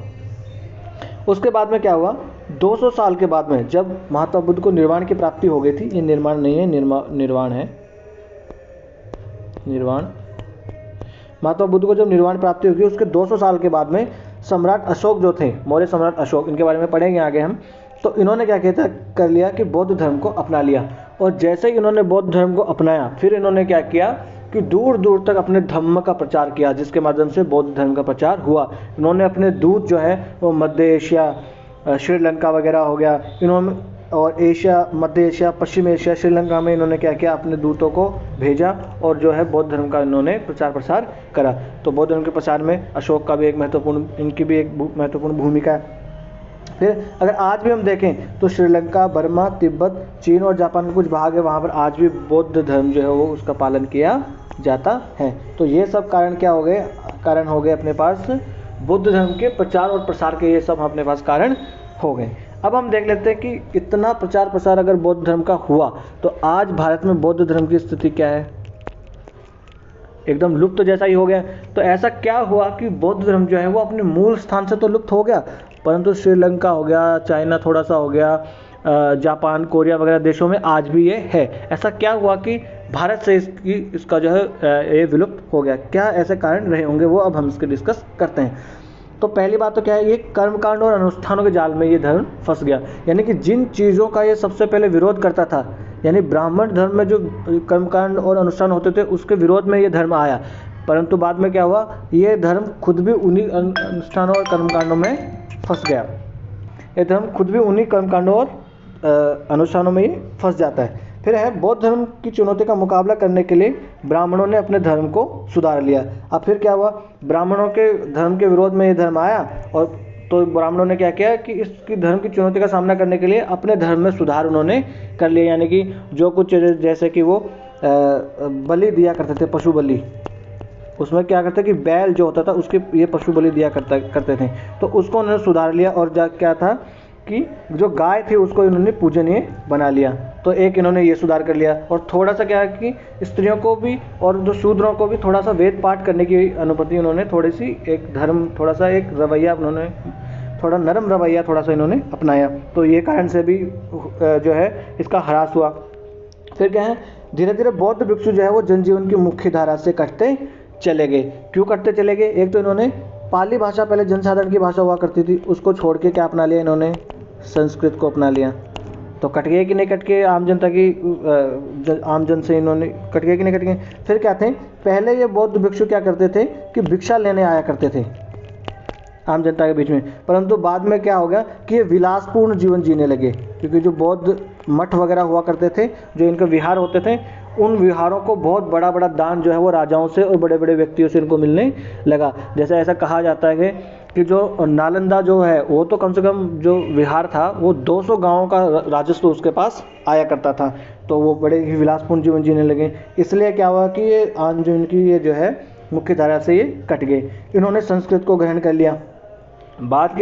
उसके बाद में क्या हुआ? 200 साल के बाद में जब महात्मा बुद्ध को निर्वाण की प्राप्ति हो गई थी, ये निर्माण नहीं है, निर्वाण है, निर्वाण। महात्मा बुद्ध को जब निर्वाण प्राप्ति होगी उसके 200 साल के बाद में सम्राट अशोक जो थे, मौर्य सम्राट अशोक, इनके बारे में पढ़ेंगे आगे हम। तो इन्होंने क्या कर लिया कि बौद्ध धर्म को अपना लिया। और जैसे ही इन्होंने बौद्ध धर्म को अपनाया, फिर इन्होंने क्या किया कि दूर दूर तक अपने धम्म का प्रचार किया, जिसके माध्यम से बौद्ध धर्म का प्रचार हुआ। इन्होंने अपने दूत जो है वो मध्य एशिया, श्रीलंका वगैरह हो गया, इन्होंने, और एशिया, मध्य एशिया, पश्चिम एशिया, श्रीलंका में इन्होंने क्या किया? अपने दूतों को भेजा और जो है बौद्ध धर्म का इन्होंने प्रचार प्रसार करा। तो बौद्ध धर्म के प्रचार में अशोक का भी एक महत्वपूर्ण, इनकी भी एक महत्वपूर्ण भूमिका है। फिर अगर आज भी हम देखें तो श्रीलंका, बर्मा, तिब्बत, चीन और जापान के कुछ भाग है, वहाँ पर आज भी बौद्ध धर्म जो है वो उसका पालन किया जाता है। तो ये सब कारण क्या हो गए? कारण हो गए अपने पास बुद्ध धर्म के प्रचार और प्रसार के, ये सब अपने पास कारण हो गए। अब हम देख लेते हैं कि इतना प्रचार प्रसार अगर बौद्ध धर्म का हुआ तो आज भारत में बौद्ध धर्म की स्थिति क्या है? एकदम लुप्त जैसा ही हो गया। तो ऐसा क्या हुआ कि बौद्ध धर्म जो है वो अपने मूल स्थान से तो लुप्त हो गया, परंतु श्रीलंका हो गया, चाइना थोड़ा सा हो गया, जापान, कोरिया वगैरह देशों में आज भी ये है। ऐसा क्या हुआ कि भारत से इसका जो है ये विलुप्त हो गया? क्या ऐसे कारण रहे होंगे, वो अब हम इसके डिस्कस करते हैं। तो पहली बात तो क्या है, ये कर्मकांड और अनुष्ठानों के जाल में ये धर्म फंस गया। यानी कि जिन चीज़ों का ये सबसे पहले विरोध करता था, यानी ब्राह्मण धर्म में जो कर्मकांड और अनुष्ठान होते थे उसके विरोध में ये धर्म आया, परंतु बाद में क्या हुआ, ये धर्म खुद भी उन्हीं अनुष्ठानों और कर्मकांडों में फंस गया। ये धर्म खुद भी उन्हीं कर्मकांडों और अनुष्ठानों में ही फंस जाता है। फिर है बौद्ध धर्म की चुनौती का मुकाबला करने के लिए ब्राह्मणों ने अपने धर्म को सुधार लिया। अब फिर क्या हुआ, ब्राह्मणों के धर्म के विरोध में ये धर्म आया, और तो ब्राह्मणों ने क्या किया कि इसकी धर्म की चुनौती का सामना करने के लिए अपने धर्म में सुधार उन्होंने कर लिया। यानी कि जो कुछ, जैसे कि वो बलि दिया करते थे, पशु बलि, उसमें क्या करते कि बैल जो होता था उसके ये पशु बलि दिया करते थे, तो उसको उन्होंने सुधार लिया। और क्या था कि जो गाय थी उसको इन्होंने पूजनीय बना लिया। तो एक इन्होंने ये सुधार कर लिया। और थोड़ा सा क्या है कि स्त्रियों को भी और जो शूद्रों को भी थोड़ा सा वेद पाठ करने की अनुमति उन्होंने थोड़ी सी, एक धर्म थोड़ा सा एक रवैया उन्होंने थोड़ा नरम रवैया थोड़ा सा इन्होंने अपनाया। तो ये कारण से भी जो है इसका ह्रास हुआ। फिर क्या है, धीरे धीरे बौद्ध भिक्षु जो है वो जनजीवन की मुख्य धारा से कटते चले गए। क्यों कटते चले गए? एक तो इन्होंने पाली भाषा पहले जनसाधारण की भाषा हुआ करती थी, उसको छोड़ के क्या अपना लिया इन्होंने? संस्कृत को अपना लिया। तो कट गए कि नहीं कट गए? आम जनता की आम जन से इन्होंने कट गए कि नहीं कट गए? फिर क्या थे, पहले ये बौद्ध भिक्षु क्या करते थे कि भिक्षा लेने आया करते थे आम जनता के बीच में, परंतु बाद में क्या हो गया कि ये विलासपूर्ण जीवन जीने लगे। क्योंकि जो बौद्ध मठ वगैरह हुआ करते थे, जो इनके विहार होते थे, उन विहारों को बहुत बड़ा बड़ा दान जो है वो राजाओं से और बड़े बड़े व्यक्तियों से इनको मिलने लगा। जैसे ऐसा कहा जाता है कि जो नालंदा जो है वो तो कम से कम जो विहार था वो 200 गांवों का राजस्व उसके पास आया करता था। तो वो बड़े ही विलासपूर्ण जीवन जीने लगे। इसलिए क्या हुआ कि ये आम जीवन की ये जो है मुख्य धारा से ये कट गए। इन्होंने संस्कृत को ग्रहण कर लिया। बाद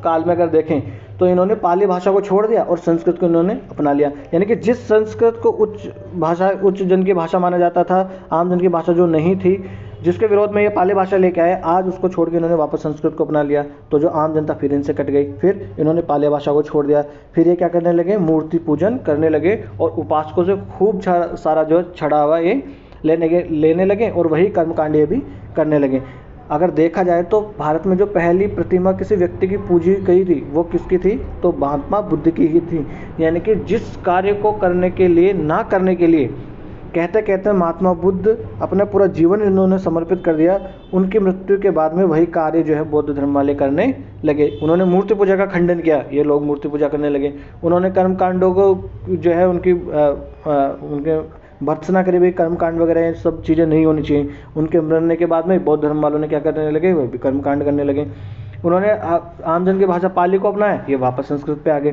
काल में अगर देखें तो इन्होंने पाली भाषा को छोड़ दिया और संस्कृत को इन्होंने अपना लिया। यानी कि जिस संस्कृत को उच्च जन की भाषा माना जाता था, आम जन की भाषा जो नहीं थी, जिसके विरोध में ये पाली भाषा लेके आए, आज उसको छोड़ के इन्होंने वापस संस्कृत को अपना लिया। तो जो आम जनता फिर इनसे कट गई। फिर इन्होंने पाली भाषा को छोड़ दिया। फिर ये क्या करने लगे? मूर्ति पूजन करने लगे और उपासकों से खूब सारा जो छढ़ावा ये लेने लगे और वही कर्मकांड ये भी करने लगे। अगर देखा जाए तो भारत में जो पहली प्रतिमा किसी व्यक्ति की पूजी गई थी वो किसकी थी? तो महात्मा बुद्ध की ही थी। यानी कि जिस कार्य को करने के लिए ना करने के लिए कहते कहते महात्मा बुद्ध अपना पूरा जीवन इन्होंने समर्पित कर दिया। उनकी मृत्यु के बाद में वही कार्य जो है बौद्ध धर्म वाले करने लगे। उन्होंने मूर्ति पूजा का खंडन किया, ये लोग मूर्ति पूजा करने लगे। उन्होंने कर्मकांडों को जो है उनके भर्त्सना करी भाई, कर्मकांड वगैरह ये सब चीज़ें नहीं होनी चाहिए। उनके मरने के बाद में बौद्ध धर्म वालों ने क्या करने लगे? वह भी कर्मकांड करने लगे। उन्होंने आमजन की भाषा पाली को अपनाया, ये वापस संस्कृत पे आ गए।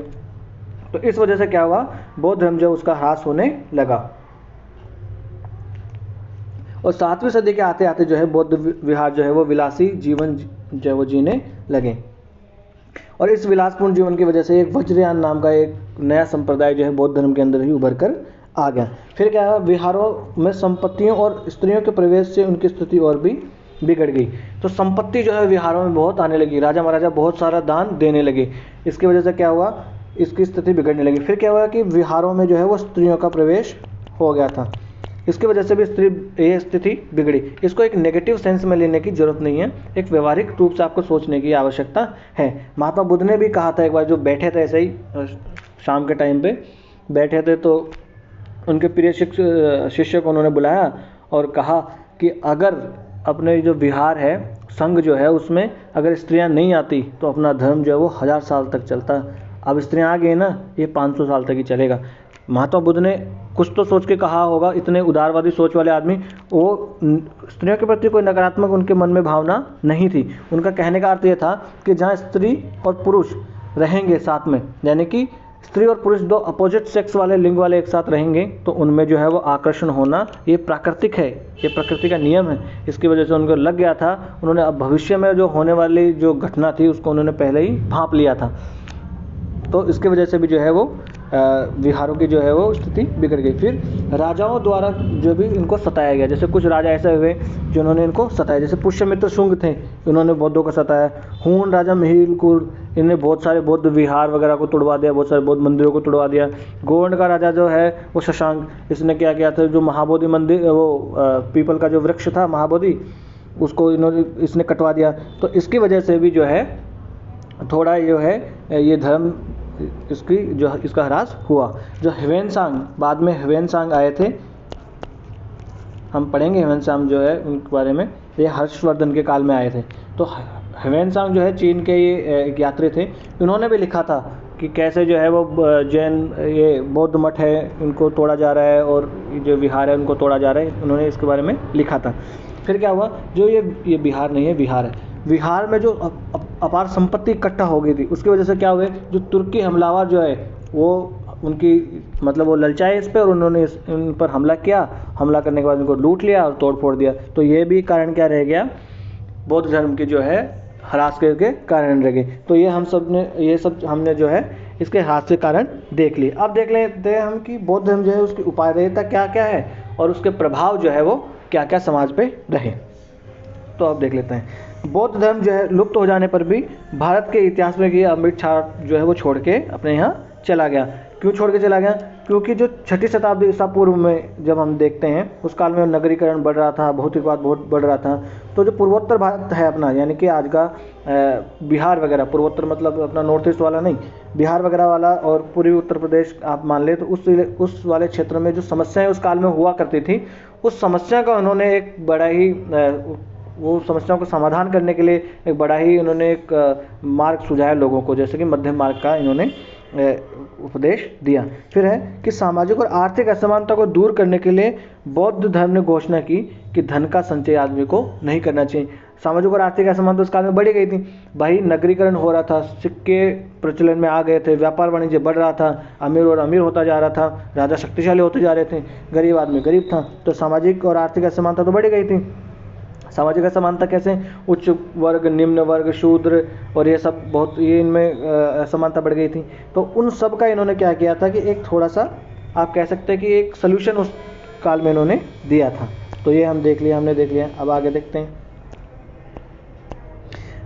तो इस वजह से क्या हुआ? बौद्ध धर्म जो उसका ह्रास होने लगा। और 7वीं सदी के आते आते जो है बौद्ध विहार जो है वो विलासी जीवन जो है वो जीने लगे। और इस विलासपूर्ण जीवन की वजह से एक वज्रयान नाम का एक नया संप्रदाय जो है बौद्ध धर्म के अंदर ही उभर कर आ गया। फिर क्या है, विहारों में संपत्तियों और स्त्रियों के प्रवेश से उनकी स्थिति और भी बिगड़ गई। तो संपत्ति जो है विहारों में बहुत आने लगी, राजा महाराजा बहुत सारा दान देने लगे। इसकी वजह से क्या हुआ? इसकी स्थिति बिगड़ने लगी। फिर क्या हुआ कि विहारों में जो है वो स्त्रियों का प्रवेश हो गया था। इसकी वजह से भी ये स्थिति बिगड़ी। इसको एक नेगेटिव सेंस में लेने की जरूरत नहीं है, एक व्यवहारिक रूप से आपको सोचने की आवश्यकता है। महात्मा बुद्ध ने भी कहा था एक बार, जो बैठे थे ऐसे ही शाम के टाइम पे बैठे थे, तो उनके प्रिय शिष्य को उन्होंने बुलाया और कहा कि अगर अपने जो विहार है, संघ जो है, उसमें अगर स्त्रियां नहीं आती तो अपना धर्म जो है वो 1000 साल तक चलता। अब स्त्रियां आ गई ना, ये 500 साल तक ही चलेगा। महात्मा बुद्ध ने कुछ तो सोच के कहा होगा, इतने उदारवादी सोच वाले आदमी। वो स्त्रियों के प्रति कोई नकारात्मक उनके मन में भावना नहीं थी। उनका कहने का अर्थ ये था कि जहाँ स्त्री और पुरुष रहेंगे साथ में, यानी कि स्त्री और पुरुष दो अपोजिट सेक्स वाले लिंग वाले एक साथ रहेंगे, तो उनमें जो है वो आकर्षण होना ये प्राकृतिक है, ये प्रकृति का नियम है। इसकी वजह से उनको लग गया था। उन्होंने अब भविष्य में जो होने वाली जो घटना थी उसको उन्होंने पहले ही भांप लिया था। तो इसकी वजह से भी जो है वो विहारों की जो है वो स्थिति बिगड़ गई। फिर राजाओं द्वारा जो भी इनको सताया गया, जैसे कुछ राजा ऐसे हुए जिन्होंने इनको सताया, जैसे पुष्यमित्र शुंग थे, इन्होंने बौद्धों को सताया। हून राजा मिहिरकुर, इन्हें बहुत सारे बौद्ध विहार वगैरह को तुड़वा दिया, बहुत सारे बौद्ध मंदिरों को तुड़वा दिया। गोंड का राजा जो है वो शशांक, इसने क्या किया था, जो महाबोधि मंदिर, वो पीपल का जो वृक्ष था महाबोधि, उसको इसने कटवा दिया। तो इसकी वजह से भी जो है थोड़ा जो है ये धर्म इसका ह्रास हुआ। जो ह्वेनसांग, बाद में ह्वेनसांग आए थे, हम पढ़ेंगे ह्वेनसांग जो है उनके बारे में, ये हर्षवर्धन के काल में आए थे। तो ह्वेनसांग जो है चीन के ये एक यात्री थे, इन्होंने भी लिखा था कि कैसे जो है वो जैन ये बौद्ध मठ है उनको तोड़ा जा रहा है और जो विहार है उनको तोड़ा जा रहा है, उन्होंने इसके बारे में लिखा था। फिर क्या हुआ, जो ये बिहार नहीं है, विहार है, विहार में जो अपार संपत्ति इकट्ठा हो गई थी, उसकी वजह से क्या हुए, जो तुर्की हमलावर जो है वो उनकी मतलब वो ललचाए इस पर और उन्होंने इन पर हमला किया। हमला करने के बाद उनको लूट लिया और तोड़ फोड़ दिया। तो ये भी कारण क्या रह गया, बौद्ध धर्म की जो है ह्रास के कारण रह गई। तो ये सब हमने जो है इसके ह्रास के कारण देख लिए। अब देख लेते हैं हम कि बौद्ध धर्म जो है उसकी उपादेयता क्या क्या है और उसके प्रभाव जो है वो क्या क्या समाज पे रहे। तो अब देख लेते हैं। बौद्ध धर्म जो है लुप्त हो जाने पर भी भारत के इतिहास में ये अमृत छाप जो है वो छोड़ के अपने यहाँ चला गया। क्यों छोड़ के चला गया? क्योंकि जो 6ठी शताब्दी ईसा पूर्व में जब हम देखते हैं उस काल में नगरीकरण बढ़ रहा था, भौतिकवाद बहुत बढ़ रहा था। तो जो पूर्वोत्तर भारत है अपना, यानी कि आज का बिहार वगैरह, पूर्वोत्तर मतलब अपना नॉर्थ ईस्ट वाला नहीं, बिहार वगैरह वाला और पूर्वी उत्तर प्रदेश आप मान ले, तो उस वाले क्षेत्र में जो समस्याएं उस काल में हुआ करती थी, उस समस्या का उन्होंने एक बड़ा ही वो समस्याओं को समाधान करने के लिए एक बड़ा ही उन्होंने एक मार्ग सुझाया लोगों को, जैसे कि मध्यम मार्ग का इन्होंने उपदेश दिया। फिर है कि सामाजिक और आर्थिक असमानता को दूर करने के लिए बौद्ध धर्म ने घोषणा की कि धन का संचय आदमी को नहीं करना चाहिए। सामाजिक और आर्थिक असमानता उस काल में बढ़ी गई थी भाई, नगरीकरण हो रहा था, सिक्के प्रचलन में आ गए थे, व्यापार वाणिज्य बढ़ रहा था, अमीर और अमीर होता जा रहा था, राजा शक्तिशाली होते जा रहे थे, गरीब आदमी गरीब था। तो सामाजिक और आर्थिक असमानता तो बढ़ी गई थी। सामाजिक असमानता कैसे? उच्च वर्ग, निम्न वर्ग, शूद्र और ये सब बहुत, ये इनमें असमानता बढ़ गई थी। तो उन सब का इन्होंने क्या किया था कि एक थोड़ा सा आप कह सकते हैं कि एक सल्यूशन उस काल में इन्होंने दिया था। तो ये हमने देख लिया। अब आगे देखते हैं।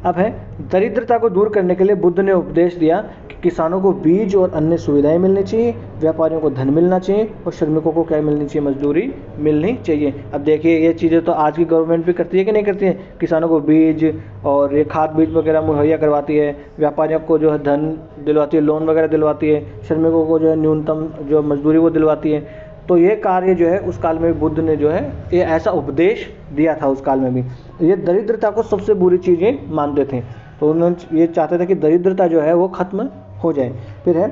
अब है दरिद्रता को दूर करने के लिए बुद्ध ने उपदेश दिया कि किसानों को बीज और अन्य सुविधाएं मिलनी चाहिए, व्यापारियों को धन मिलना चाहिए और श्रमिकों को क्या मिलनी चाहिए? मजदूरी मिलनी चाहिए। अब देखिए ये चीज़ें तो आज की गवर्नमेंट भी करती है कि नहीं करती है? किसानों को बीज और ये खाद बीज वगैरह मुहैया करवाती है, व्यापारियों को जो है धन दिलवाती है, लोन वगैरह दिलवाती है, श्रमिकों को जो है न्यूनतम जो मजदूरी वो दिलवाती है। तो ये कार्य जो है उस काल में बुद्ध ने जो है ये ऐसा उपदेश दिया था उस काल में भी। ये दरिद्रता को सबसे बुरी चीज़ें मानते थे, तो उन्होंने ये चाहते थे कि दरिद्रता जो है वो खत्म हो जाए। फिर है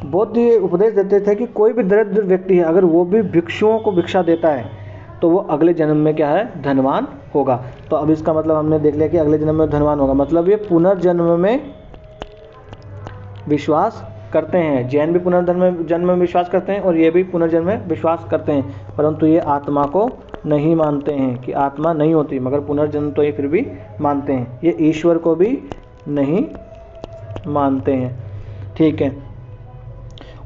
बौद्ध ये उपदेश देते थे कि कोई भी दरिद्र व्यक्ति है अगर वो भी भिक्षुओं को भिक्षा देता है तो वो अगले जन्म में क्या है? धनवान होगा। तो अब इसका मतलब हमने देख लिया कि अगले जन्म में धनवान होगा, मतलब ये पुनर्जन्म में विश्वास करते हैं। जैन भी पुनर्जन्म में विश्वास करते हैं और ये भी पुनर्जन्म में विश्वास करते हैं, परंतु ये आत्मा को नहीं मानते हैं कि आत्मा नहीं होती, मगर पुनर्जन्म तो ये फिर भी मानते हैं। ये ईश्वर को भी नहीं मानते हैं। ठीक है,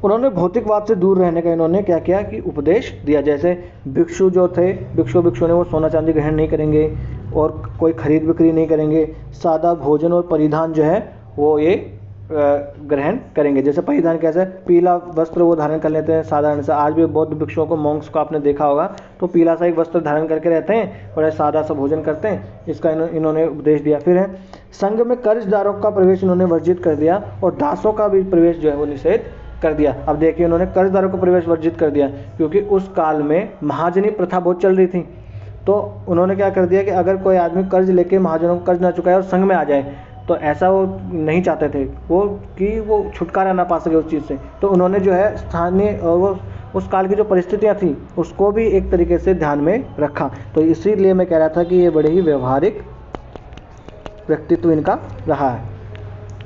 उन्होंने भौतिकवाद से दूर रहने का इन्होंने क्या किया कि उपदेश दिया। जैसे भिक्षु जो थे, भिक्षु ने वो सोना चांदी ग्रहण नहीं करेंगे और कोई खरीद बिक्री नहीं करेंगे, सादा भोजन और परिधान जो है वो ये ग्रहण करेंगे। जैसे परिधान कैसे? पीला वस्त्र वो धारण कर लेते हैं साधारण सा। आज भी बौद्ध भिक्षुओं को, मॉन्क्स को आपने देखा होगा, तो पीला सा एक वस्त्र धारण करके रहते हैं और सादा सा भोजन करते हैं। इसका इन्होंने उपदेश दिया। फिर है संघ में कर्जदारों का प्रवेश इन्होंने वर्जित कर दिया और दासों का भी प्रवेश जो है वो निषेध कर दिया। अब देखिए उन्होंने कर्जदारों का प्रवेश वर्जित कर दिया क्योंकि उस काल में महाजनी प्रथा बहुत चल रही थी। तो उन्होंने क्या कर दिया कि अगर कोई आदमी कर्ज लेके महाजनों को कर्ज ना चुकाए और संघ में आ जाए, तो ऐसा वो नहीं चाहते थे वो कि वो छुटकारा ना पा सके उस चीज़ से। तो उन्होंने जो है स्थानीय वो उस काल की जो परिस्थितियाँ थी उसको भी एक तरीके से ध्यान में रखा। तो इसीलिए मैं कह रहा था कि ये बड़े ही व्यवहारिक व्यक्तित्व इनका रहा है।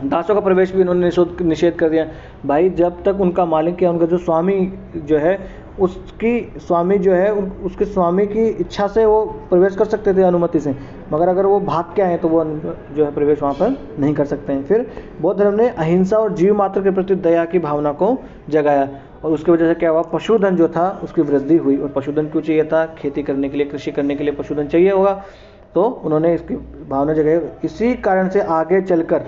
दासों का प्रवेश भी इन्होंने निषेध कर दिया। भाई जब तक उनका मालिक या उनका जो स्वामी जो है उसकी स्वामी जो है उसके स्वामी की इच्छा से वो प्रवेश कर सकते थे अनुमति से, मगर अगर वो भाग के आए तो वो जो है प्रवेश वहाँ पर नहीं कर सकते हैं। फिर बौद्ध धर्म ने अहिंसा और जीव मात्र के प्रति दया की भावना को जगाया और उसकी वजह से क्या हुआ? पशुधन जो था उसकी वृद्धि हुई। और पशुधन क्यों चाहिए था? खेती करने के लिए, कृषि करने के लिए पशुधन चाहिए होगा, तो उन्होंने इसकी भावना जगाई। इसी कारण से आगे चलकर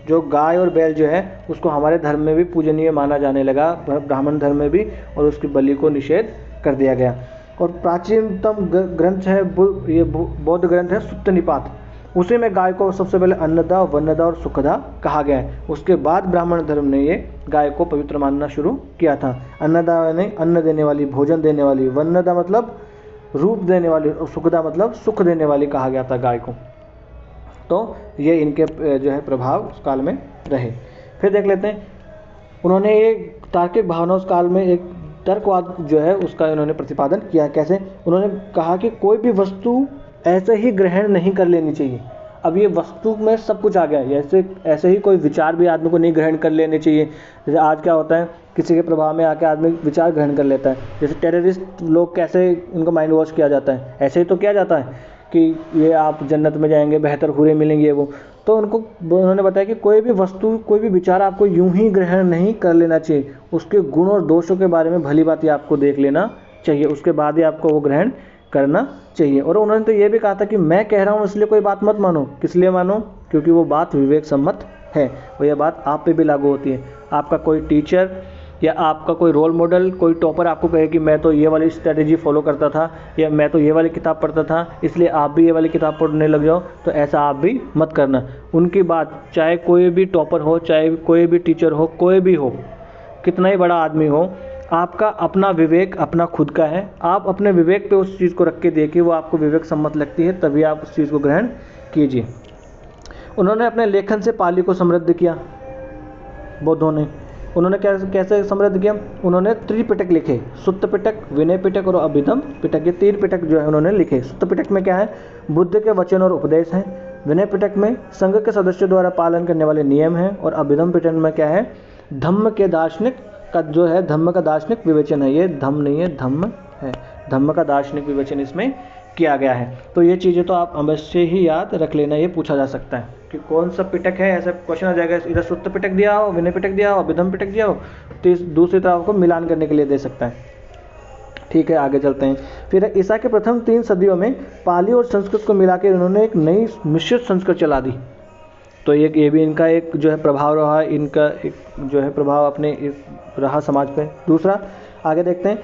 जो गाय और बैल जो है उसको हमारे धर्म में भी पूजनीय माना जाने लगा, ब्राह्मण धर्म में भी, और उसकी बलि को निषेध कर दिया गया। और प्राचीनतम ग्रंथ है ये बौद्ध ग्रंथ है सुत्त निपात, उसी में गाय को सबसे पहले अन्नदा, वन्नदा और सुखदा कहा गया है। उसके बाद ब्राह्मण धर्म ने ये गाय को पवित्र मानना शुरू किया था। अन्नदा यानी अन्न देने वाली, भोजन देने वाली, वन्नदा मतलब रूप देने वाली और सुखदा मतलब सुख देने वाली कहा गया था गाय को। तो ये इनके जो है प्रभाव उस काल में रहे। फिर देख लेते हैं उन्होंने ये तार्किक भावना उस काल में एक तर्कवाद जो है उसका इन्होंने प्रतिपादन किया। कैसे? उन्होंने कहा कि कोई भी वस्तु ऐसे ही ग्रहण नहीं कर लेनी चाहिए। अब ये वस्तु में सब कुछ आ गया है, ऐसे ही कोई विचार भी आदमी को नहीं ग्रहण कर लेने चाहिए। जैसे आज क्या होता है, किसी के प्रभाव में आके आदमी विचार ग्रहण कर लेता है। जैसे टेररिस्ट लोग कैसे उनका माइंड वॉश किया जाता है, ऐसे ही तो किया जाता है कि ये आप जन्नत में जाएंगे, बेहतर हुरे मिलेंगे वो। तो उन्होंने बताया कि कोई भी वस्तु, कोई भी विचार आपको यूं ही ग्रहण नहीं कर लेना चाहिए, उसके गुण और दोषों के बारे में भली बात ही आपको देख लेना चाहिए, उसके बाद ही आपको वो ग्रहण करना चाहिए। और उन्होंने तो ये भी कहा था कि मैं कह रहा हूँ इसलिए कोई बात मत मानो। किस लिए मानो? क्योंकि वो बात विवेक सम्मत है, और यह बात आप पे भी लागू होती है। आपका कोई टीचर या आपका कोई रोल मॉडल, कोई टॉपर आपको कहे कि मैं तो ये वाली स्ट्रेटेजी फॉलो करता था, या मैं तो ये वाली किताब पढ़ता था, इसलिए आप भी ये वाली किताब पढ़ने लग जाओ, तो ऐसा आप भी मत करना। उनकी बात, चाहे कोई भी टॉपर हो, चाहे कोई भी टीचर हो, कोई भी हो, कितना ही बड़ा आदमी हो, आपका अपना विवेक अपना खुद का है। आप अपने विवेक पे उस चीज़ को रख के देखिए, वो आपको विवेक सम्मत लगती है, तभी आप उस चीज़ को ग्रहण कीजिए। उन्होंने अपने लेखन से पाली को समृद्ध किया, बौद्धों ने। उन्होंने कैसे समृद्ध किया? उन्होंने त्रिपिटक लिखे, सुत्त पिटक, विनय पिटक और अभिधम पिटक। ये 3 पिटक जो है उन्होंने लिखे। सुत्त पिटक में क्या है? बुद्ध के वचन और उपदेश हैं। विनय पिटक में संघ के सदस्यों द्वारा पालन करने वाले नियम हैं। और अभिधम पिटक में क्या है? धम्म के दार्शनिक का जो है, धम्म का दार्शनिक विवेचन है। ये धम्म नहीं है, धम्म है। धम्म का दार्शनिक विवेचन इसमें किया गया है। तो ये चीज़ें तो आप अवश्य ही याद रख लेना, ये पूछा जा सकता है कि कौन सा पिटक है, ऐसा क्वेश्चन आ जाएगा। इधर सुत्त पिटक दिया हो, विनय पिटक दिया हो, अभिधम पिटक दिया हो, तो इस दूसरी तरफ आपको मिलान करने के लिए दे सकता है। ठीक है, आगे चलते हैं। फिर ईसा के प्रथम 3 सदियों में पाली और संस्कृत को मिलाकर इन्होंने एक नई मिश्रित संस्कृत चला दी। तो ये भी इनका एक जो है प्रभाव रहा, इनका एक जो है प्रभाव अपने रहा समाज पे। दूसरा, आगे देखते हैं,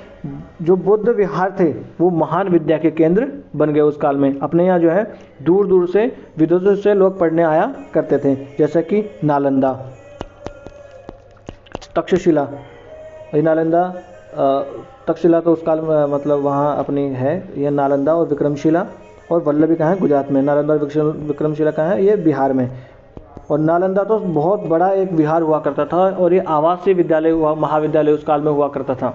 जो बौद्ध विहार थे वो महान विद्या के केंद्र बन गए उस काल में। अपने यहाँ जो है दूर दूर से विदेशों से लोग पढ़ने आया करते थे, जैसे कि नालंदा, तक्षशिला। नालंदा, तक्षशिला तो उस काल में मतलब वहाँ अपनी है, ये नालंदा और विक्रमशिला और वल्लभी कहाँ है? गुजरात में। नालंदा और विक्रमशिला कहाँ है? ये बिहार में। और नालंदा तो बहुत बड़ा एक विहार हुआ करता था, और ये आवासीय विद्यालय हुआ, महाविद्यालय उस काल में हुआ करता था।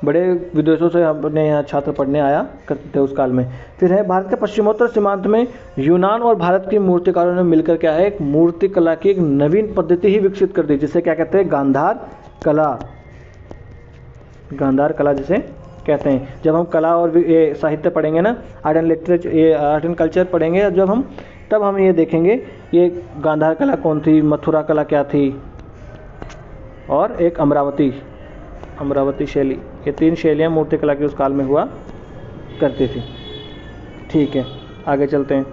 बड़े विदेशों से अपने यहाँ छात्र पढ़ने आया करते थे उस काल में। फिर है, भारत के पश्चिमोत्तर सीमांत में यूनान और भारत के मूर्तिकारों ने मिलकर क्या है? एक मूर्ति कला की एक नवीन पद्धति ही विकसित कर दी, जिसे क्या कहते हैं? गांधार कला। गांधार कला जिसे कहते हैं। जब हम कला और ये साहित्य पढ़ेंगे ना, आर्ट एंड लिटरेचर, ये आर्ट एंड कल्चर पढ़ेंगे जब हम, तब हम ये देखेंगे ये गांधार कला कौन थी, मथुरा कला क्या थी, और एक अमरावती शैली। ये 3 शैलियाँ मूर्ति कला की उस काल में हुआ करती थी। ठीक है, आगे चलते हैं।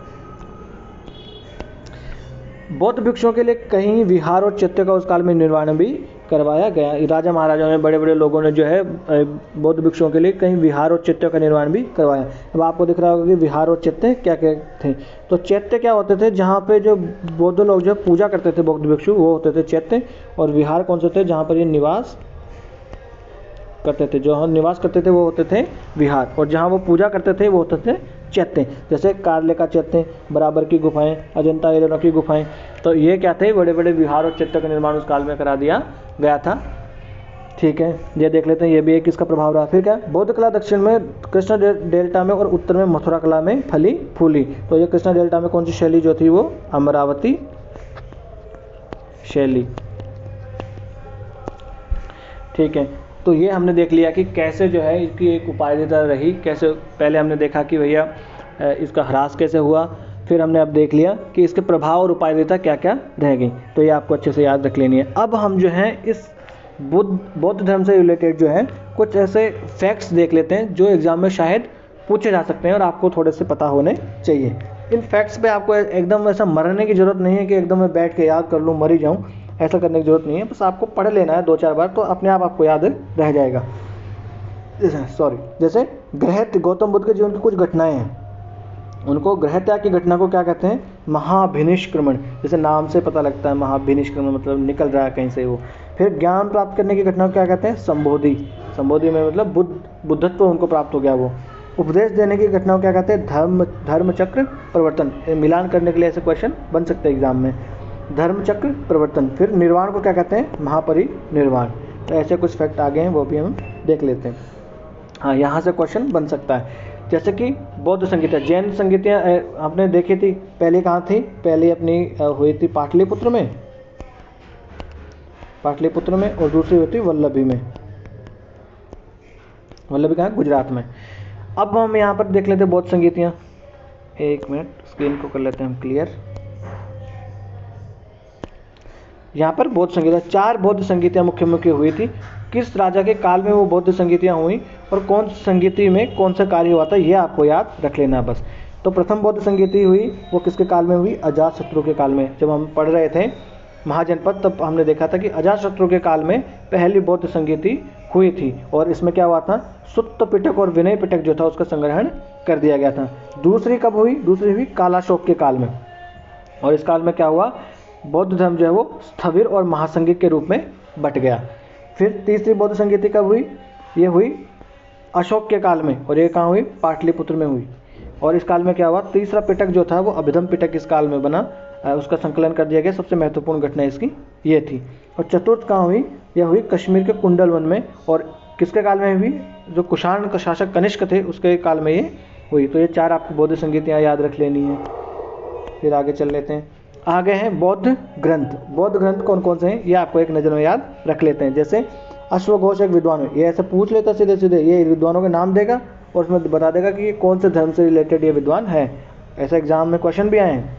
बौद्ध भिक्षुओं के लिए कहीं विहार और चैत्य का उस काल में निर्माण भी करवाया गया। राजा महाराजाओं ने, बड़े बड़े लोगों ने जो है बौद्ध भिक्षुओं के लिए कहीं विहार और चैत्य का निर्माण भी करवाया। अब आपको दिख रहा होगा कि विहार और चैत्य क्या क्या थे। तो चैत्य क्या होते थे? जहाँ पे जो बौद्ध लोग जो पूजा करते थे, बौद्ध भिक्षु, वो होते थे चैत्य। और विहार कौन से थे? जहाँ पर ये निवास करते थे, जो हम निवास करते थे वो होते थे विहार। और जहाँ वो पूजा करते थे वो होते थे चैत्य। जैसे कारले का चैत्य, बराबर की गुफाएं, अजंता एलोरा की गुफाएं। तो ये क्या थे? बड़े बड़े विहार और चैत्य का निर्माण उस काल में करा दिया गया था। ठीक है, ये देख लेते हैं, ये भी एक इसका प्रभाव रहा। फिर क्या? बौद्ध कला दक्षिण में कृष्णा डेल्टा में और उत्तर में मथुरा कला में फली फूली। तो ये कृष्णा डेल्टा में कौन सी शैली जो थी? वो अमरावती शैली। ठीक है, तो ये हमने देख लिया कि कैसे जो है इसकी एक उपादेयता रही। कैसे पहले हमने देखा कि भैया इसका ह्रास कैसे हुआ, फिर हमने अब देख लिया कि इसके प्रभाव और उपादेयता क्या क्या रह गई। तो ये आपको अच्छे से याद रख लेनी है। अब हम जो है इस बौद्ध धर्म से रिलेटेड जो है कुछ ऐसे फैक्ट्स देख लेते हैं जो एग्जाम में शायद पूछे जा सकते हैं और आपको थोड़े से पता होने चाहिए। इन फैक्ट्स पे आपको एकदम ऐसा मरने की ज़रूरत नहीं है कि एकदम मैं बैठ के याद कर लूँ, मर ही जाऊँ, ऐसा करने की ज़रूरत नहीं है। बस आपको पढ़ लेना है 2-4 बार, तो अपने आप आपको याद रह जाएगा। जैसे ग्रह गौतम बुद्ध के जीवन की कुछ घटनाएं हैं, उनको ग्रह त्याग की घटना को क्या कहते हैं? महाभिनिष्क्रमण। जैसे नाम से पता लगता है, महाभिनिष्क्रमण मतलब निकल रहा है कहीं से वो। फिर ज्ञान प्राप्त करने की घटना को क्या कहते हैं? संबोधि। संबोधि में मतलब बुद्धत्व उनको प्राप्त हो गया वो। उपदेश देने की घटना को क्या कहते हैं? धर्म चक्र प्रवर्तन। मिलान करने के लिए ऐसे क्वेश्चन बन सकते हैं एग्जाम में, धर्म चक्र प्रवर्तन। फिर निर्वाण को क्या कहते हैं? महापरिनिर्वाण। तो ऐसे कुछ फैक्ट आगे हैं, वो भी हम देख लेते हैं। हाँ, यहाँ से क्वेश्चन बन सकता है। जैसे कि बौद्ध संगीतियाँ, जैन संगीतियाँ आपने देखी थी, पहले कहाँ थी? पहले अपनी हुई थी पाटलिपुत्र में, और दूसरी हुई थी वल्लभी में। वल्लभी कहाँ? गुजरात में। अब हम यहाँ पर देख लेते हैं बौद्ध संगीतियाँ। एक मिनट, स्क्रीन को कर लेते हैं हम क्लियर। यहाँ पर बौद्ध संगीतियाँ, 4 बौद्ध संगीतियाँ मुख्य हुई थी। किस राजा के काल में वो बौद्ध संगीतियाँ हुई और कौन संगीति में कौन सा कार्य हुआ था, ये आपको याद रख लेना बस। तो प्रथम बौद्ध संगीति हुई वो किसके काल में हुई? अजातशत्रु के काल में। जब हम पढ़ रहे थे महाजनपद तब हमने देखा था कि अजातशत्रु के काल में पहली बौद्ध संगीति हुई थी और इसमें क्या हुआ था? सुत्त पिटक और विनय पिटक जो था उसका संग्रहण कर दिया गया था। दूसरी कब हुई? दूसरी हुई कालाशोक के काल में, और इस काल में क्या हुआ? बौद्ध धर्म जो है वो स्थविर और महासंघिक के रूप में बट गया। फिर तीसरी बौद्ध संगीति कब हुई? ये हुई अशोक के काल में, और ये कहाँ हुई? पाटलिपुत्र में हुई। और इस काल में क्या हुआ? तीसरा पिटक जो था वो अभिधम पिटक इस काल में बना, उसका संकलन कर दिया गया। सबसे महत्वपूर्ण घटना इसकी ये थी। और चतुर्थ कहाँ हुई? यह हुई कश्मीर के कुंडल वन में, और किसके काल में हुई? जो कुषाण का शासक कनिष्क थे उसके काल में ये हुई। तो ये 4 आपको बौद्ध संगीतियाँ याद रख लेनी है। फिर आगे चल लेते हैं। आगे हैं बौद्ध ग्रंथ। बौद्ध ग्रंथ कौन कौन से हैं ये आपको एक नज़र में याद रख लेते हैं। जैसे अश्वघोष एक विद्वान है, ये ऐसे पूछ लेता सीधे सीधे, ये विद्वानों के नाम देगा और उसमें बता देगा कि ये कौन से धर्म से रिलेटेड ये विद्वान है। ऐसे एग्जाम में क्वेश्चन भी आए हैं।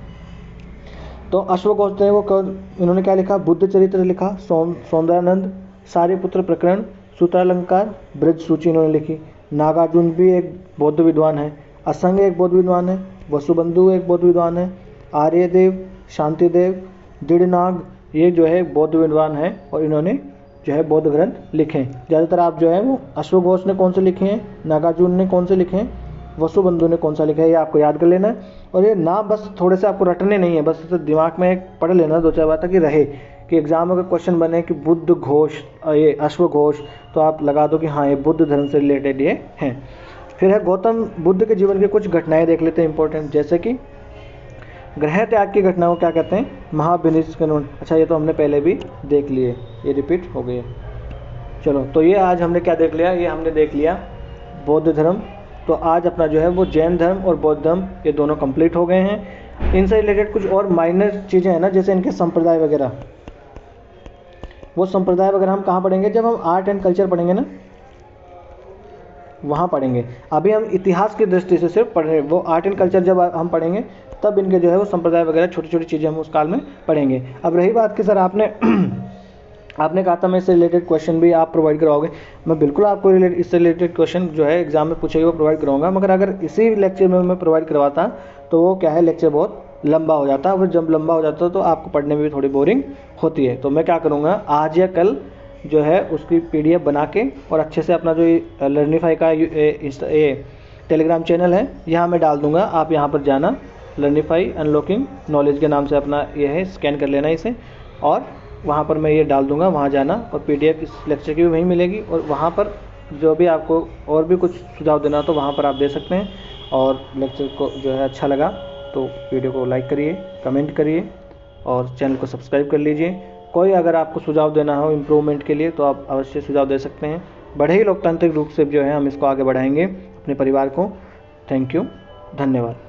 तो अश्वघोष ने वो इन्होंने क्या लिखा? बुद्ध चरित्र लिखा, सौंदर्यानंद, सारिपुत्र प्रकरण, सूत्रालंकार, ब्रज सूची इन्होंने लिखी। नागार्जुन भी एक बौद्ध विद्वान है, असंग एक बौद्ध विद्वान है, वसुबंधु एक बौद्ध विद्वान है, आर्यदेव, शांतिदेव, दृढ़नाग ये जो है बौद्ध विद्वान है और इन्होंने जो है बौद्ध ग्रंथ लिखे। ज़्यादातर आप जो है वो अश्वघोष ने कौन से लिखे हैं, नागार्जुन ने कौन से लिखे हैं, वसुबंधु ने कौन सा लिखा है, ये आपको याद कर लेना है। और ये नाम बस थोड़े से आपको रटने नहीं है, बस दिमाग में पढ़ लेना 2-4 बार ताकि रहे कि एग्जाम में अगर क्वेश्चन बने कि बुद्ध घोष, ये अश्वघोष, तो आप लगा दो कि हाँ ये बुद्ध धर्म से रिलेटेड ये हैं। फिर है गौतम बुद्ध के जीवन की कुछ घटनाएं देख लेते हैं इंपॉर्टेंट, जैसे कि ग्रह त्याग की घटना को क्या कहते हैं? महाविनिष्करण। अच्छा ये तो हमने पहले भी देख लिए, ये रिपीट हो गए। चलो तो ये आज हमने क्या देख लिया? ये हमने देख लिया बौद्ध धर्म। तो आज अपना जो है वो जैन धर्म और बौद्ध धर्म ये दोनों कंप्लीट हो गए हैं। इनसे रिलेटेड कुछ और माइनर चीज़ें हैं ना, जैसे इनके संप्रदाय वगैरह, वो संप्रदाय वगैरह हम कहाँ पढ़ेंगे? जब हम आर्ट एंड कल्चर पढ़ेंगे ना, वहाँ पढ़ेंगे। अभी हम इतिहास की दृष्टि से सिर्फ पढ़ रहे हैं। वो आर्ट एंड कल्चर जब हम पढ़ेंगे तब इनके जो है वो संप्रदाय वगैरह छोटी छोटी चीज़ें हम उस काल में पढ़ेंगे। अब रही बात कि सर आपने कहा था मैं इससे रिलेटेड क्वेश्चन भी आप प्रोवाइड करवाओगे। मैं बिल्कुल आपको इससे रिलेटेड क्वेश्चन जो है एग्जाम में पूछेगा वो प्रोवाइड कराऊंगा, मगर अगर इसी लेक्चर में मैं प्रोवाइड करवाता तो वो क्या है, लेक्चर बहुत लंबा हो जाता है। और जब लंबा हो जाता है तो आपको पढ़ने में भी थोड़ी बोरिंग होती है। तो मैं क्या करूँगा, आज या कल जो है उसकी PDF बना के और अच्छे से अपना जो लर्निफाई का ये टेलीग्राम चैनल है यहाँ मैं डाल दूँगा। आप यहाँ पर जाना, लर्निफाई अनलॉकिंग नॉलेज के नाम से अपना ये है, स्कैन कर लेना इसे, और वहाँ पर मैं ये डाल दूँगा, वहाँ जाना और PDF इस लेक्चर की भी वहीं मिलेगी। और वहाँ पर जो भी आपको और भी कुछ सुझाव देना तो वहाँ पर आप दे सकते हैं। और लेक्चर को जो है अच्छा लगा तो वीडियो को लाइक करिए, कमेंट करिए और चैनल को सब्सक्राइब कर लीजिए। कोई अगर आपको सुझाव देना हो इम्प्रूवमेंट के लिए तो आप अवश्य सुझाव दे सकते हैं। बड़े ही लोकतांत्रिक रूप से जो है हम इसको आगे बढ़ाएंगे अपने परिवार को। थैंक यू, धन्यवाद।